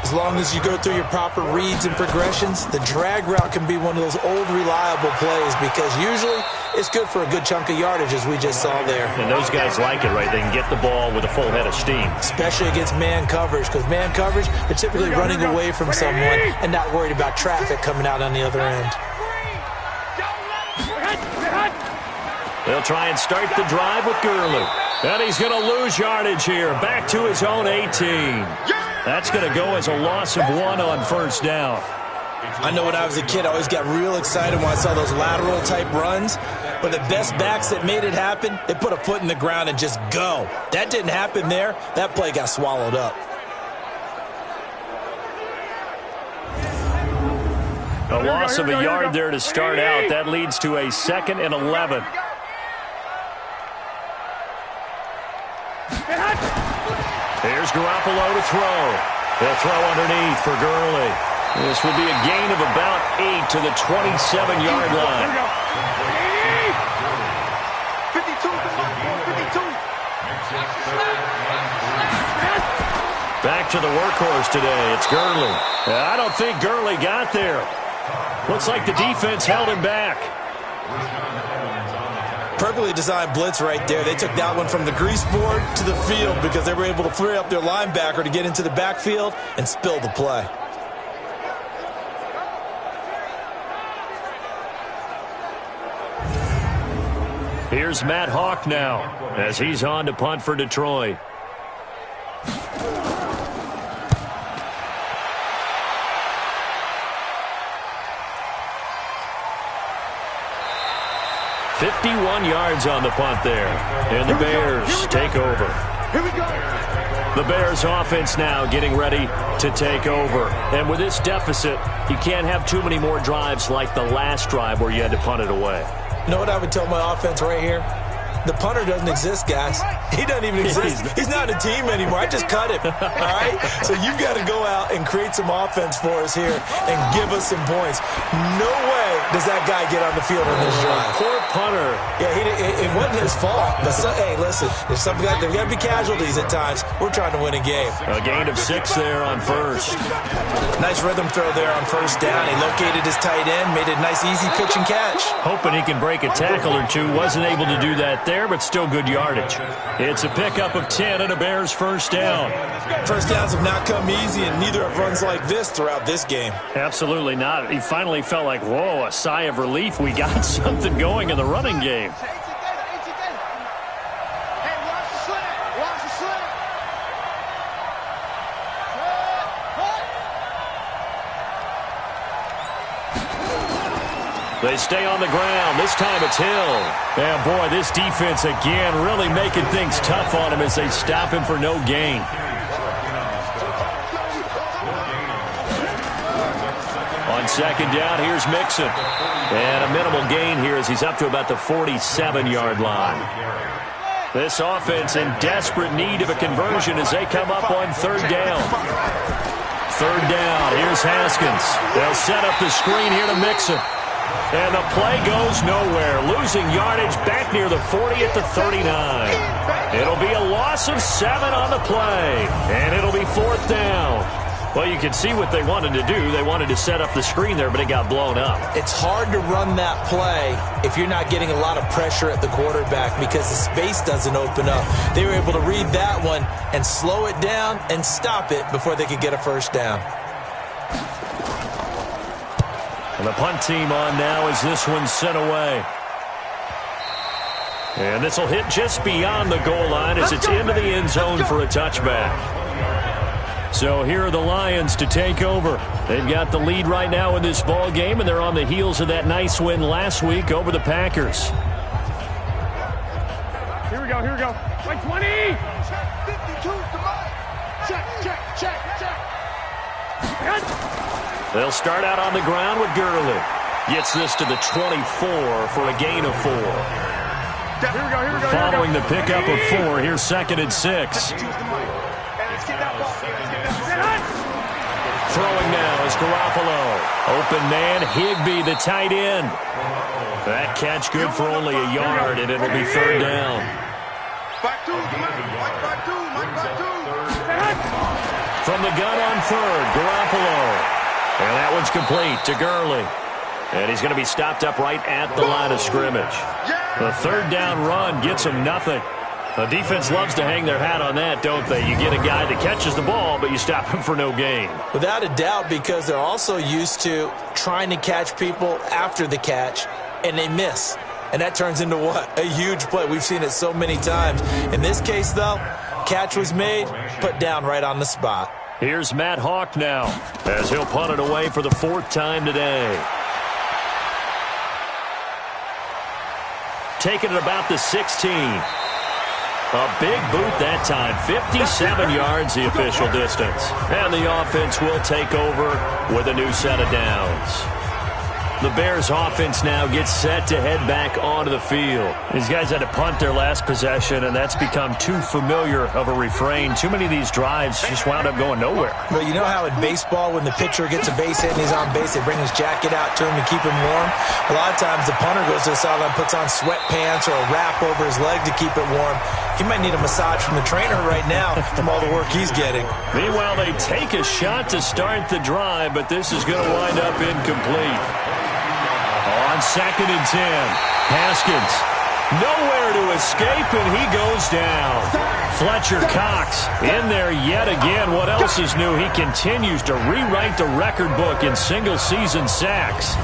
As long as you go through your proper reads and progressions, the drag route can be one of those old reliable plays because usually it's good for a good chunk of yardage as we just saw there. And those guys like it, right? They can get the ball with a full head of steam. Especially against man coverage because man coverage, they're typically running away from someone and not worried about traffic coming out on the other end. They'll try and start the drive with Gurley. And he's going to lose yardage here. Back to his own 18. That's going to go as a loss of 1 on first down. I know when I was a kid, I always got real excited when I saw those lateral type runs. But the best backs that made it happen, they put a foot in the ground and just go. That didn't happen there. That play got swallowed up. A loss of a yard there to start out. That leads to a 2nd and 11. Here's Garoppolo to throw. They'll throw underneath for Gurley. This will be a gain of about 8 to the 27-yard line. 52. Back to the workhorse today. It's Gurley. I don't think Gurley got there. Looks like the defense held him back. Perfectly designed blitz right there. They took that one from the grease board to the field because they were able to free up their linebacker to get into the backfield and spill the play. Here's Matt Hawk now as he's on to punt for Detroit. "51 yards on the punt there. And the Bears take over. Here we go. The Bears offense now getting ready to take over. And with this deficit, you can't have too many more drives like the last drive where you had to punt it away. You know what I would tell my offense right here? The punter doesn't exist, guys. He doesn't even exist. He's not a team anymore. I just cut him. All right? So you've got to go out and create some offense for us here and give us some points. No way does that guy get on the field on this drive. Poor punter. Yeah, it wasn't his fault. But hey, listen, there's got to be casualties at times. We're trying to win a game. A gain of 6 there on first. Nice rhythm throw there on first down. He located his tight end, made a nice easy pitch and catch. Hoping he can break a tackle or two. Wasn't able to do that there, but still good yardage. It's a pickup of 10 and a Bears first down. First downs have not come easy, and neither have runs like this throughout this game. Absolutely not. He finally felt like, whoa, a sigh of relief. We got something going in the running game. They stay on the ground. This time it's Hill. And boy, this defense again really making things tough on him as they stop him for no gain. On second down, here's Mixon. And a minimal gain here as he's up to about the 47-yard line. This offense in desperate need of a conversion as they come up on third down. Third down, here's Haskins. They'll set up the screen here to Mixon. And the play goes nowhere. Losing yardage back near the 40 at the 39. It'll be a loss of 7 on the play. And it'll be fourth down. Well, you can see what they wanted to do. They wanted to set up the screen there, but it got blown up. It's hard to run that play if you're not getting a lot of pressure at the quarterback because the space doesn't open up. They were able to read that one and slow it down and stop it before they could get a first down. And the punt team on now as this one's sent away. And this will hit just beyond the goal line as it's into the end zone for a touchback. So here are the Lions to take over. They've got the lead right now in this ball game, and they're on the heels of that nice win last week over the Packers. Here we go. Like 20. Check 52 to mine. Check. They'll start out on the ground with Gurley. Gets this to the 24 for a gain of 4. Here we go. Following the pickup of 4, here's 2nd and 6. Throwing now is Garoppolo. Open man, Higbee, the tight end. That catch good for only a yard, and it'll be 3rd down. From the gun on 3rd, Garoppolo. And that one's complete to Gurley. And he's going to be stopped up right at the line of scrimmage. The 3rd down run gets him nothing. The defense loves to hang their hat on that, don't they? You get a guy that catches the ball, but you stop him for no gain. Without a doubt, because they're also used to trying to catch people after the catch, and they miss. And that turns into what? A huge play. We've seen it so many times. In this case, though, catch was made, put down right on the spot. Here's Matt Hawk now, as he'll punt it away for the 4th time today. Taking it about the 16. A big boot that time. 57 yards the official distance. And the offense will take over with a new set of downs. The Bears offense now gets set to head back onto the field. These guys had to punt their last possession, and that's become too familiar of a refrain. Too many of these drives just wound up going nowhere. Well, you know how in baseball, when the pitcher gets a base hit and he's on base, they bring his jacket out to him to keep him warm? A lot of times the punter goes to the sideline, puts on sweatpants or a wrap over his leg to keep it warm. He might need a massage from the trainer right now from all the work he's getting. Meanwhile, they take a shot to start the drive, but this is going to wind up incomplete. On 2nd and 10, Haskins nowhere to escape, and he goes down. Fletcher Cox in there yet again. What else is new? He continues to rewrite the record book in single-season sacks.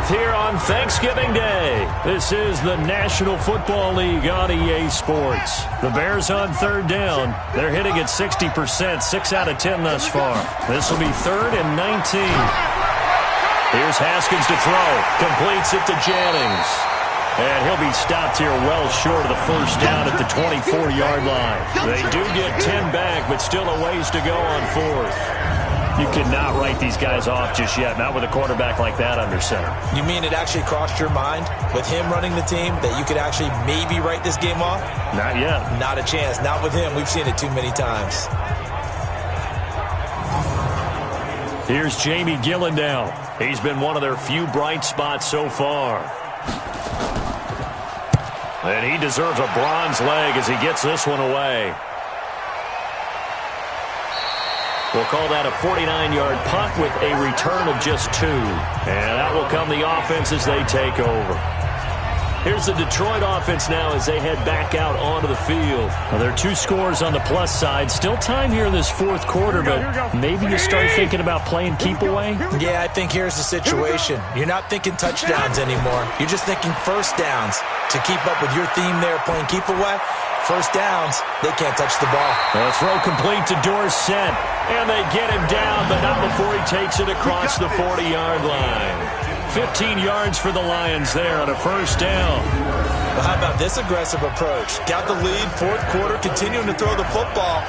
Here on Thanksgiving Day. This is the National Football League on EA Sports. The Bears on 3rd down. They're hitting at 60%, 6 out of 10 thus far. This will be 3rd and 19. Here's Haskins to throw. Completes it to Jennings. And he'll be stopped here well short of the 1st down at the 24-yard line. They do get 10 back, but still a ways to go on 4th. You cannot write these guys off just yet, not with a quarterback like that under center. You mean it actually crossed your mind with him running the team that you could actually maybe write this game off? Not yet. Not a chance. Not with him. We've seen it too many times. Here's Jamie Gillendown. He's been one of their few bright spots so far. And he deserves a bronze leg as he gets this one away. We'll call that a 49-yard punt with a return of just 2. And that will come the offense as they take over. Here's the Detroit offense now as they head back out onto the field. Well, there are 2 scores on the plus side. Still time here in this 4th quarter, but maybe you start thinking about playing keep away? Yeah, I think here's the situation. You're not thinking touchdowns anymore. You're just thinking 1st downs. To keep up with your theme there, playing keep away, 1st downs, they can't touch the ball. A throw complete to Dorsett. And they get him down, but not before he takes it across the 40-yard line. 15 yards for the Lions there on a 1st down. Well, how about this aggressive approach? Got the lead, 4th quarter, continuing to throw the football.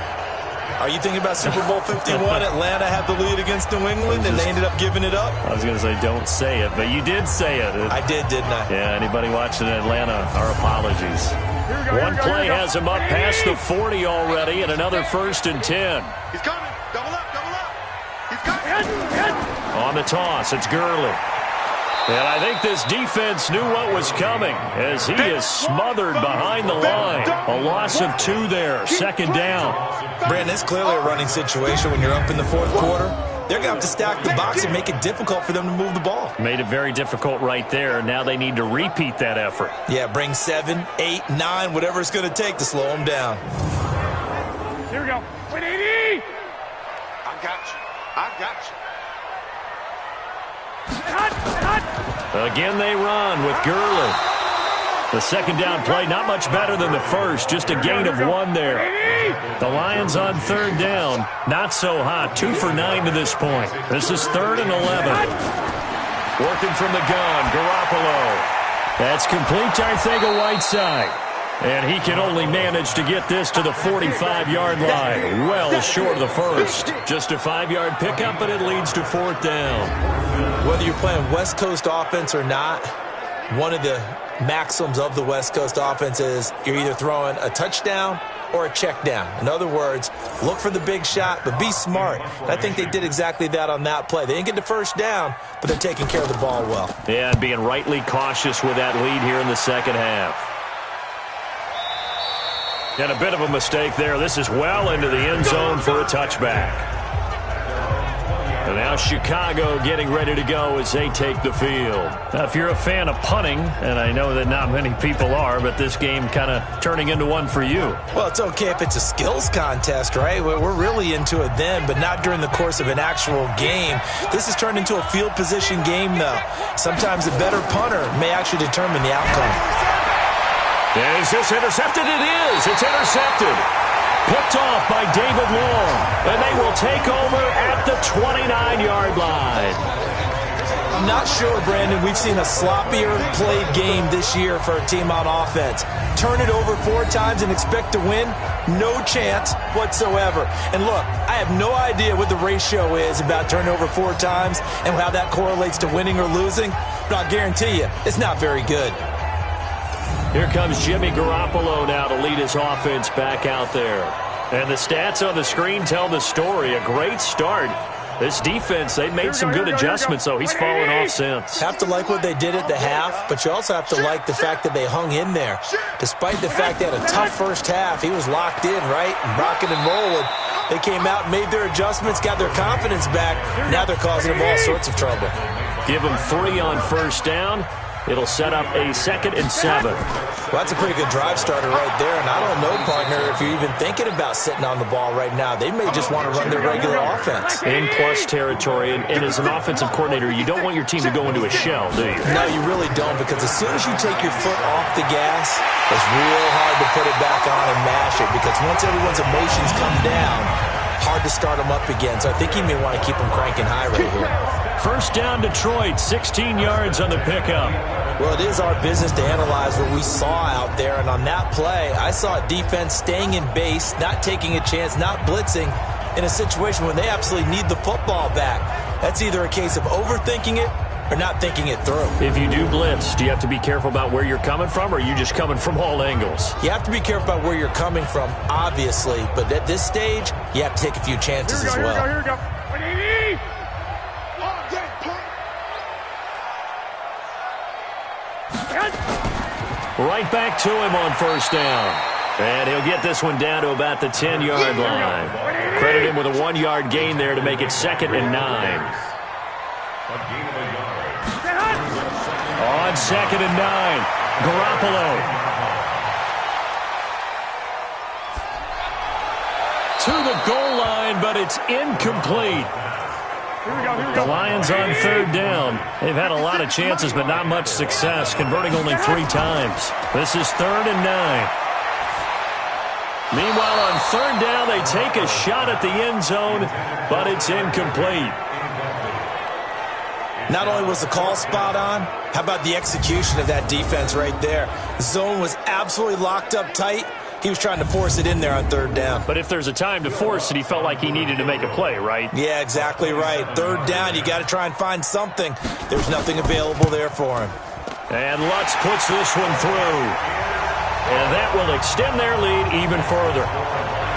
Are you thinking about Super Bowl 51? Atlanta had the lead against New England, and they ended up giving it up? I was going to say don't say it, but you did say it. I did, didn't I? Yeah, anybody watching Atlanta, our apologies. One play has him up past the 40 already, and another 1st and 10. He's coming. Double up. He's coming. On the toss, it's Gurley. And I think this defense knew what was coming as he is smothered behind the line. A loss of 2 there, 2nd down. Brandon, it's clearly a running situation when you're up in the 4th quarter. They're going to have to stack the box and make it difficult for them to move the ball. Made it very difficult right there. Now they need to repeat that effort. Yeah, bring 7, 8, 9, whatever it's going to take to slow them down. Here we go. 180. I got you. Again they run with Gurley. The second down play, not much better than the first, just a gain of 1 there. The Lions on third down, not so hot, 2 for 9 to this point. This is 3rd and 11. Working from the gun, Garoppolo. That's complete to Arcega-Whiteside. And he can only manage to get this to the 45-yard line. Well short of the first. Just a 5-yard pickup, but it leads to 4th down. Whether you're playing West Coast offense or not, one of the maxims of the West Coast offense is you're either throwing a touchdown or a check down. In other words, look for the big shot, but be smart. And I think they did exactly that on that play. They didn't get the first down, but they're taking care of the ball well. Yeah, and being rightly cautious with that lead here in the second half. And a bit of a mistake there. This is well into the end zone for a touchback. And now Chicago getting ready to go as they take the field. Now, if you're a fan of punting, and I know that not many people are, but this game kind of turning into one for you. Well, it's okay if it's a skills contest, right? We're really into it then, but not during the course of an actual game. This has turned into a field position game, though. Sometimes a better punter may actually determine the outcome. Is this intercepted? It is. It's intercepted. Picked off by David Long. And they will take over at the 29-yard line. I'm not sure, Brandon, we've seen a sloppier played game this year for a team on offense. Turn it over 4 times and expect to win? No chance whatsoever. And look, I have no idea what the ratio is about turning over 4 times and how that correlates to winning or losing, but I'll guarantee you it's not very good. Here comes Jimmy Garoppolo now to lead his offense back out there. And the stats on the screen tell the story. A great start. This defense, they've made some good adjustments, though. He's fallen off since. Have to like what they did at the half, but you also have to like the fact that they hung in there. Despite the fact they had a tough first half, he was locked in, right? And rocking and rolling. They came out and made their adjustments, got their confidence back. Now they're causing them all sorts of trouble. Give them 3 on first down. It'll set up a 2nd and 7. Well, that's a pretty good drive starter right there. And I don't know, partner, if you're even thinking about sitting on the ball right now. They may just want to run their regular offense. In plus territory. And as an offensive coordinator, you don't want your team to go into a shell, do you? No, you really don't, because as soon as you take your foot off the gas, it's real hard to put it back on and mash it. Because once everyone's emotions come down, hard to start them up again. So I think he may want to keep them cranking high right here. First down, Detroit, 16 yards on the pickup. Well, it is our business to analyze what we saw out there, and on that play, I saw a defense staying in base, not taking a chance, not blitzing, in a situation when they absolutely need the football back. That's either a case of overthinking it or not thinking it through. If you do blitz, do you have to be careful about where you're coming from, or are you just coming from all angles? You have to be careful about where you're coming from, obviously, but at this stage, you have to take a few chances as well. Here we go. What do you need? Right back to him on first down. And he'll get this one down to about the 10-yard line. Credit him with a 1-yard gain there to make it 2nd and 9. On 2nd and 9, Garoppolo. To the goal line, but it's incomplete. The Lions on third down. They've had a lot of chances, but not much success, converting only 3 times. This is 3rd and 9. Meanwhile, on third down, they take a shot at the end zone, but it's incomplete. Not only was the call spot on, how about the execution of that defense right there? The zone was absolutely locked up tight. He was trying to force it in there on third down. But if there's a time to force it, he felt like he needed to make a play, right? Yeah, exactly right. Third down, you got to try and find something. There's nothing available there for him. And Lutz puts this one through. And that will extend their lead even further.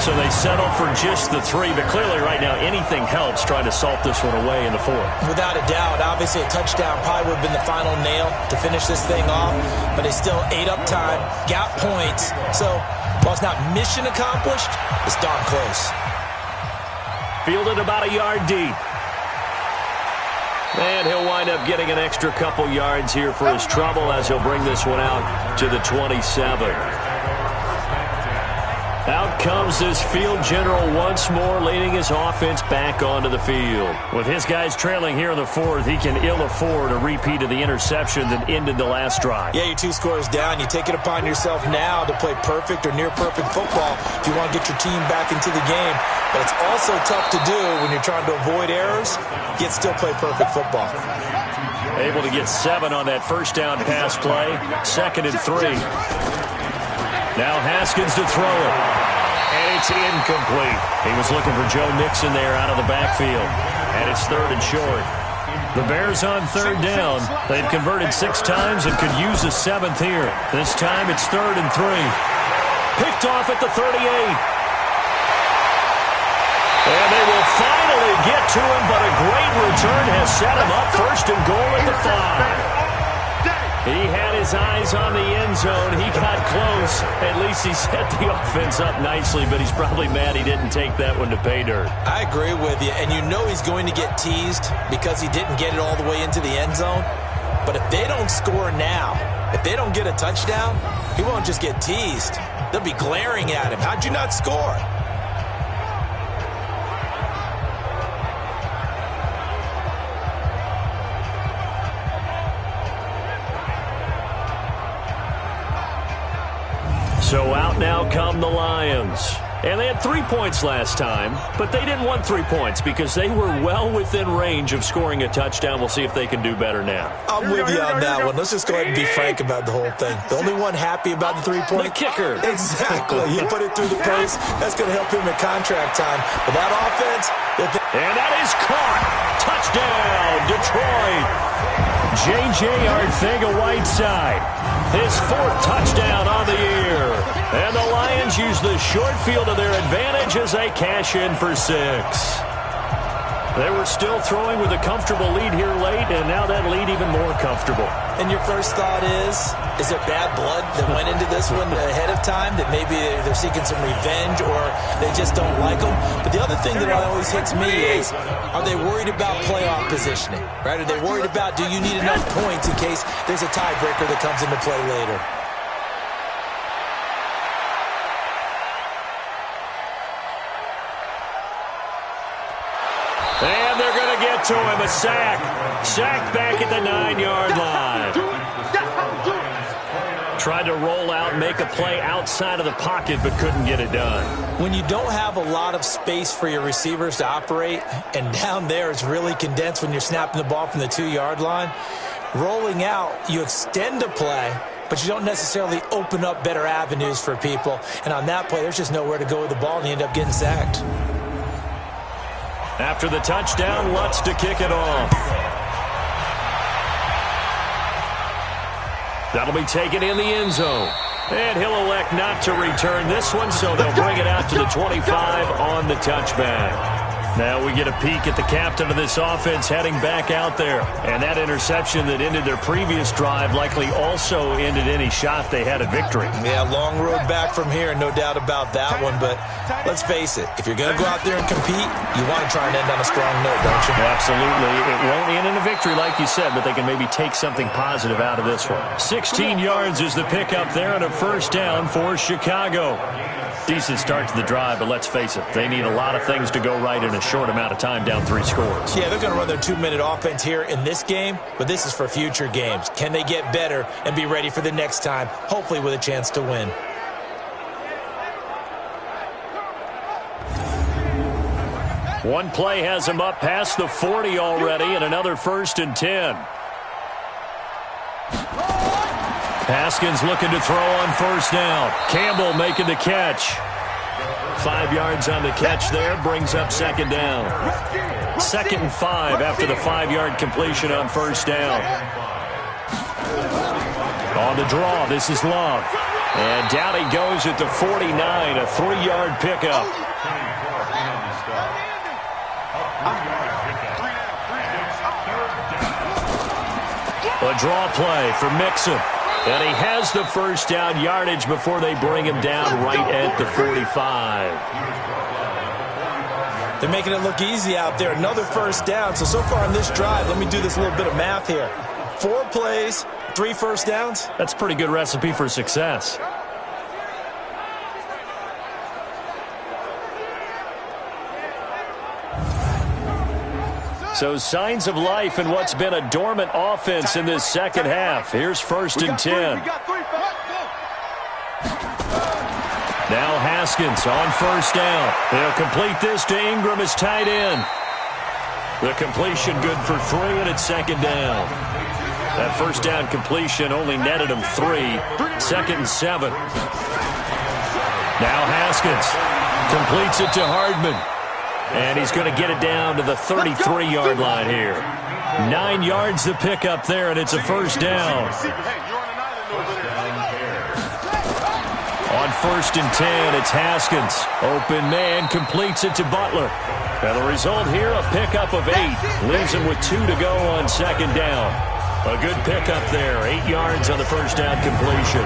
So they settle for just the 3, but clearly right now anything helps trying to salt this one away in the 4th. Without a doubt, obviously a touchdown probably would have been the final nail to finish this thing off, but they still ate up time, got points. So while it's not mission accomplished, it's darn close. Fielded about a yard deep. And he'll wind up getting an extra couple yards here for his trouble as he'll bring this one out to the 27. Out comes this field general once more, leading his offense back onto the field. With his guys trailing here in the fourth, he can ill afford a repeat of the interception that ended the last drive. Yeah, you're 2 scores down. You take it upon yourself now to play perfect or near-perfect football if you want to get your team back into the game. But it's also tough to do when you're trying to avoid errors, yet still play perfect football. Able to get 7 on that first down pass play. 2nd and 3. Now Haskins to throw it. And it's incomplete. He was looking for Joe Mixon there out of the backfield. And it's 3rd and short. The Bears on 3rd down. They've converted 6 times and could use a 7th here. This time it's 3rd and 3. Picked off at the 38. And they will finally get to him, but a great return has set him up 1st and goal at the 5. He had his eyes on the end zone. He got close. At least he set the offense up nicely, but he's probably mad he didn't take that one to pay dirt. I agree with you, and you know he's going to get teased because he didn't get it all the way into the end zone. But if they don't score now, if they don't get a touchdown, he won't just get teased. They'll be glaring at him. How'd you not score? So out now come the Lions. And they had 3 points last time, but they didn't want 3 points because they were well within range of scoring a touchdown. We'll see if they can do better now. I'm with you on that one. Let's just go ahead and be frank about the whole thing. The only one happy about the 3-point? The kicker. Exactly. He put it through the post. That's going to help him at contract time. But that offense... And that is caught. Touchdown, Detroit. J.J. Arcega-Whiteside. His 4th touchdown on the year. And the Lions use the short field to their advantage as they cash in for 6. They were still throwing with a comfortable lead here late, and now that lead even more comfortable. And your first thought is there bad blood that went into this one ahead of time, that maybe they're seeking some revenge or they just don't like them? But the other thing that always hits me is, are they worried about playoff positioning? Right? Are they worried about, do you need enough points in case there's a tiebreaker that comes into play later? And they're going to get to him. A sack. Sacked back at the 9-yard line. Tried to roll out, make a play outside of the pocket, but couldn't get it done. When you don't have a lot of space for your receivers to operate, and down there it's really condensed when you're snapping the ball from the 2-yard line, rolling out, you extend a play, but you don't necessarily open up better avenues for people. And on that play, there's just nowhere to go with the ball, and you end up getting sacked. After the touchdown, Lutz to kick it off. That'll be taken in the end zone. And he'll elect not to return this one, so they'll bring it out to the 25 on the touchback. Now we get a peek at the captain of this offense heading back out there. And that interception that ended their previous drive likely also ended any shot they had at victory. Yeah, long road back from here, no doubt about that one. But let's face it, if you're going to go out there and compete, you want to try and end on a strong note, don't you? Absolutely. It won't end in a victory like you said, but they can maybe take something positive out of this one. 16 yards is the pickup there and a first down for Chicago. Decent start to the drive, but let's face it, they need a lot of things to go right in a short amount of time, down 3 scores. Yeah, they're going to run their 2-minute offense here in this game, but this is for future games. Can they get better and be ready for the next time, hopefully with a chance to win? One play has him up past the 40 already, and another 1st and 10. Haskins looking to throw on 1st down. Campbell making the catch. 5 yards on the catch there, brings up 2nd down. 2nd and 5 after the 5-yard completion on 1st down. On the draw, this is Love. And down he goes at the 49, a 3-yard pickup. A draw play for Mixon. And he has the first down yardage before they bring him down right at the 45. They're making it look easy out there. Another first down. So far in this drive, let me do this little bit of math here. 4 plays, 3 first downs. That's a pretty good recipe for success. So signs of life in what's been a dormant offense in this second half. Here's 1st and 10. Now Haskins on 1st down. They'll complete this to Ingram as tight end. The completion good for 3, and it's 2nd down. That 1st down completion only netted him 3. 2nd and 7. Now Haskins completes it to Hardman. And he's going to get it down to the 33-yard line here. 9 yards to pick up there, and it's a 1st down. On 1st and 10, it's Haskins. Open man completes it to Butler. And the result here, a pickup of 8. Leaves him with 2 to go on 2nd down. A good pickup there. 8 yards on the 1st down completion.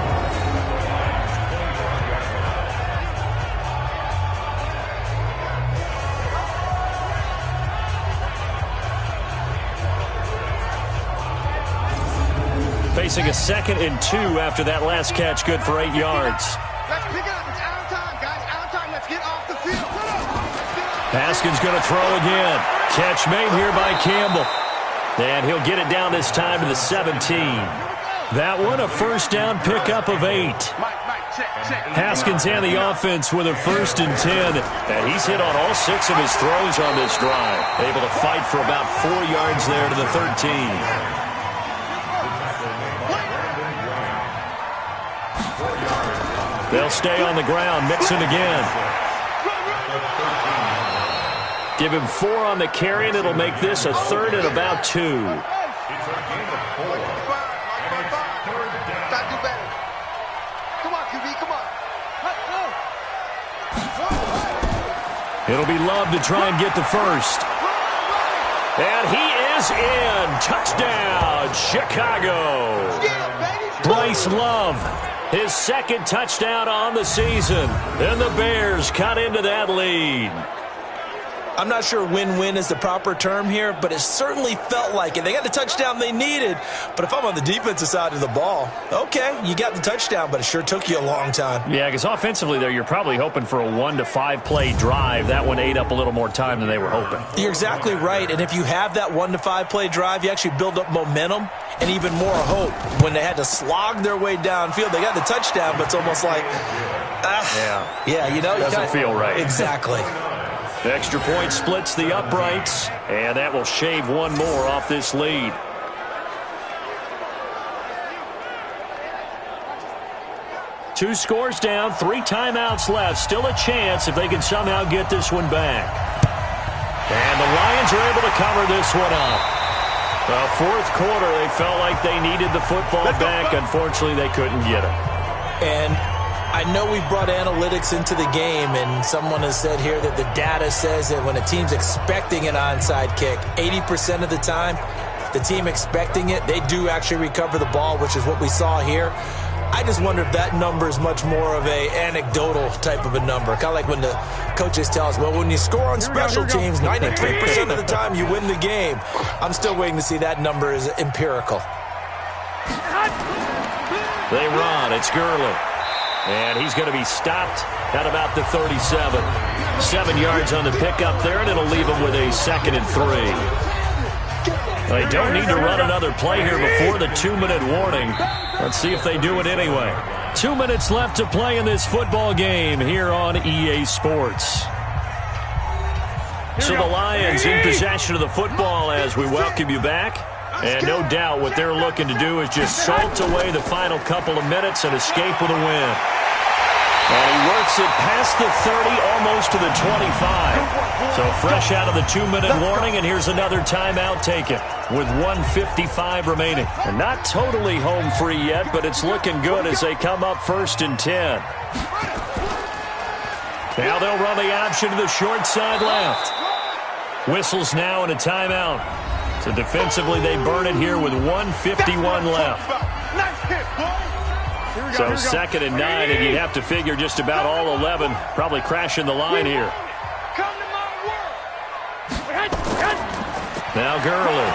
Facing a 2nd and 2 after that last catch, good for 8 yards. Let's pick it up. It's out of time, guys. Out of time. Let's get off the field. Haskins going to throw again. Catch made here by Campbell. And he'll get it down this time to the 17. That one, a 1st down pickup of 8. Haskins and the offense with a 1st and 10. And he's hit on all 6 of his throws on this drive. Able to fight for about 4 yards there to the 13. They'll stay on the ground. Mixon again. Give him 4 on the carry, and it'll make this a 3rd and about 2. It'll be Love to try and get the 1st. And he is in. Touchdown, Chicago. Bryce Love. His 2nd touchdown on the season. And the Bears cut into that lead. I'm not sure win-win is the proper term here, but it certainly felt like it. They got the touchdown they needed, but if I'm on the defensive side of the ball, okay, you got the touchdown, but it sure took you a long time. Yeah, because offensively there, you're probably hoping for a 1 to 5 play drive. That one ate up a little more time than they were hoping. You're exactly right, and if you have that 1 to 5 play drive, you actually build up momentum and even more hope. When they had to slog their way downfield, they got the touchdown, but it's almost like, yeah, you know, doesn't feel right. Exactly. The extra point splits the uprights, and that will shave 1 more off this lead. Two scores down, 3 timeouts left. Still a chance if they can somehow get this one back. And the Lions are able to cover this one up. The 4th quarter, they felt like they needed the football back. Unfortunately, they couldn't get it. And I know we brought analytics into the game, and someone has said here that the data says that when a team's expecting an onside kick, 80% of the time, the team expecting it, they do actually recover the ball, which is what we saw here. I just wonder if that number is much more of a anecdotal type of a number. Kind of like when the coaches tell us, well, when you score on special teams, 93% of the time you win the game. I'm still waiting to see that number is empirical. They run. It's Gurley. And he's going to be stopped at about the 37. 7 yards on the pickup there, and it'll leave him with a 2nd and 3. They don't need to run another play here before the 2-minute warning. Let's see if they do it anyway. 2 minutes left to play in this football game here on EA Sports. So the Lions in possession of the football as we welcome you back. And no doubt what they're looking to do is just salt away the final couple of minutes and escape with a win. And he works it past the 30, almost to the 25. So fresh out of the 2-minute warning, and here's another timeout taken with 1:55 remaining. And not totally home free yet, but it's looking good as they come up 1st and 10. Now they'll run the option to the short side left. Whistles now and a timeout. So defensively, they burn it here with 1:51 left. So 2nd and 9, and you'd have to figure just about all 11 probably crashing the line here. Now Gurley.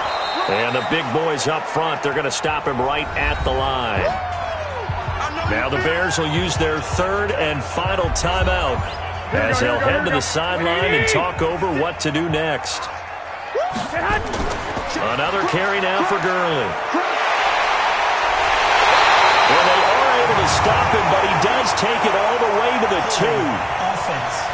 And the big boys up front, they're going to stop him right at the line. Now the Bears will use their 3rd and final timeout as they'll head to the sideline and talk over what to do next. Another carry now for Gurley. Well, they are able to stop him, but he does take it all the way to the 2. Offense.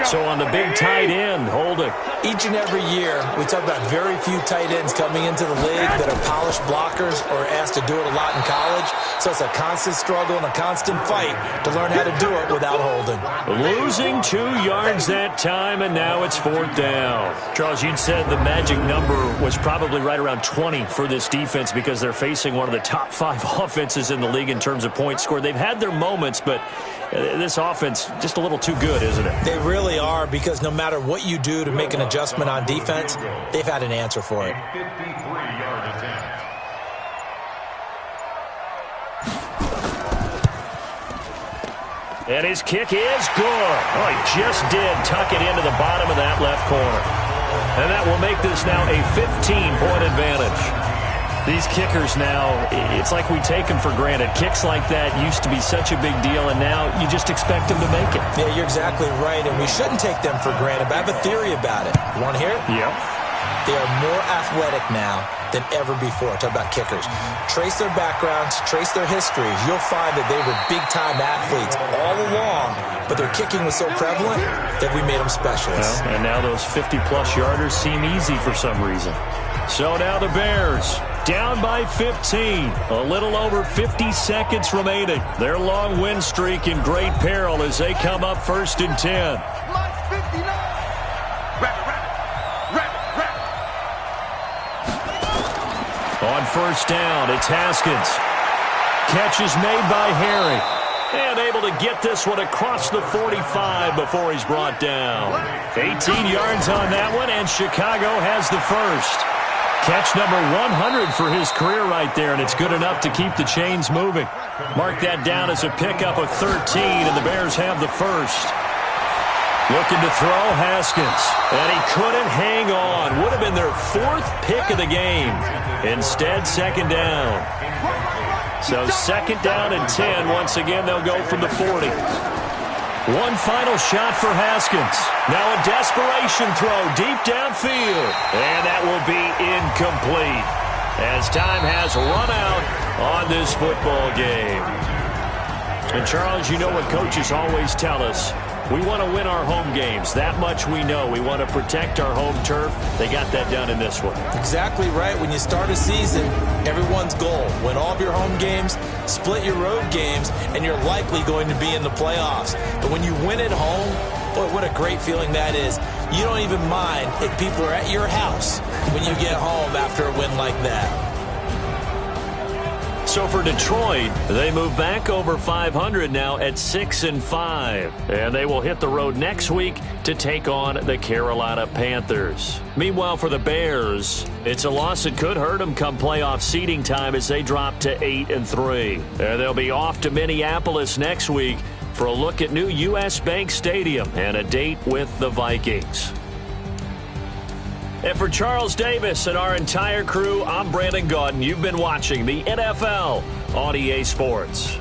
So on the big tight end, holding. Each and every year, we talk about very few tight ends coming into the league that are polished blockers or asked to do it a lot in college. So it's a constant struggle and a constant fight to learn how to do it without holding. Losing 2 yards that time, and now it's 4th down. Charles, you'd said the magic number was probably right around 20 for this defense because they're facing one of the top 5 offenses in the league in terms of points scored. They've had their moments, but this offense just a little too good, isn't it? They really are, because no matter what you do to make an adjustment on defense, they've had an answer for it. 53-yard attempt. And his kick is good. Oh, he just did tuck it into the bottom of that left corner. And that will make this now a 15-point advantage. These kickers now, it's like we take them for granted. Kicks like that used to be such a big deal, and now you just expect them to make it. Yeah, you're exactly right, and we shouldn't take them for granted, but I have a theory about it. You want to hear it? Yep. They are more athletic now than ever before. Talk about kickers. Trace their backgrounds, trace their histories. You'll find that they were big-time athletes all along, but their kicking was so prevalent that we made them specialists. Well, and now those 50-plus yarders seem easy for some reason. So now the Bears down by 15. A little over 50 seconds remaining. Their long win streak in great peril as they come up 1st and 10. On 1st down, it's Haskins. Catch is made by Harry. And able to get this one across the 45 before he's brought down. 18 yards on that one, and Chicago has the first. Catch number 100 for his career right there, and it's good enough to keep the chains moving. Mark that down as a pickup of 13, and the Bears have the first. Looking to throw, Haskins, and he couldn't hang on. Would have been their 4th pick of the game. Instead, 2nd down. So 2nd down and 10. Once again, they'll go from the 40. One final shot for Haskins. Now a desperation throw deep downfield. And that will be incomplete as time has run out on this football game. And Charles, you know what coaches always tell us. We want to win our home games. That much we know. We want to protect our home turf. They got that done in this one. Exactly right. When you start a season, everyone's goal: win all of your home games, split your road games, and you're likely going to be in the playoffs. But when you win at home, boy, what a great feeling that is. You don't even mind if people are at your house when you get home after a win like that. So for Detroit, they move back over 500 now at 6-5. And they will hit the road next week to take on the Carolina Panthers. Meanwhile, for the Bears, it's a loss that could hurt them come playoff seeding time as they drop to 8-3. And they'll be off to Minneapolis next week for a look at new U.S. Bank Stadium and a date with the Vikings. And for Charles Davis and our entire crew, I'm Brandon Gaudin. You've been watching the NFL on EA Sports.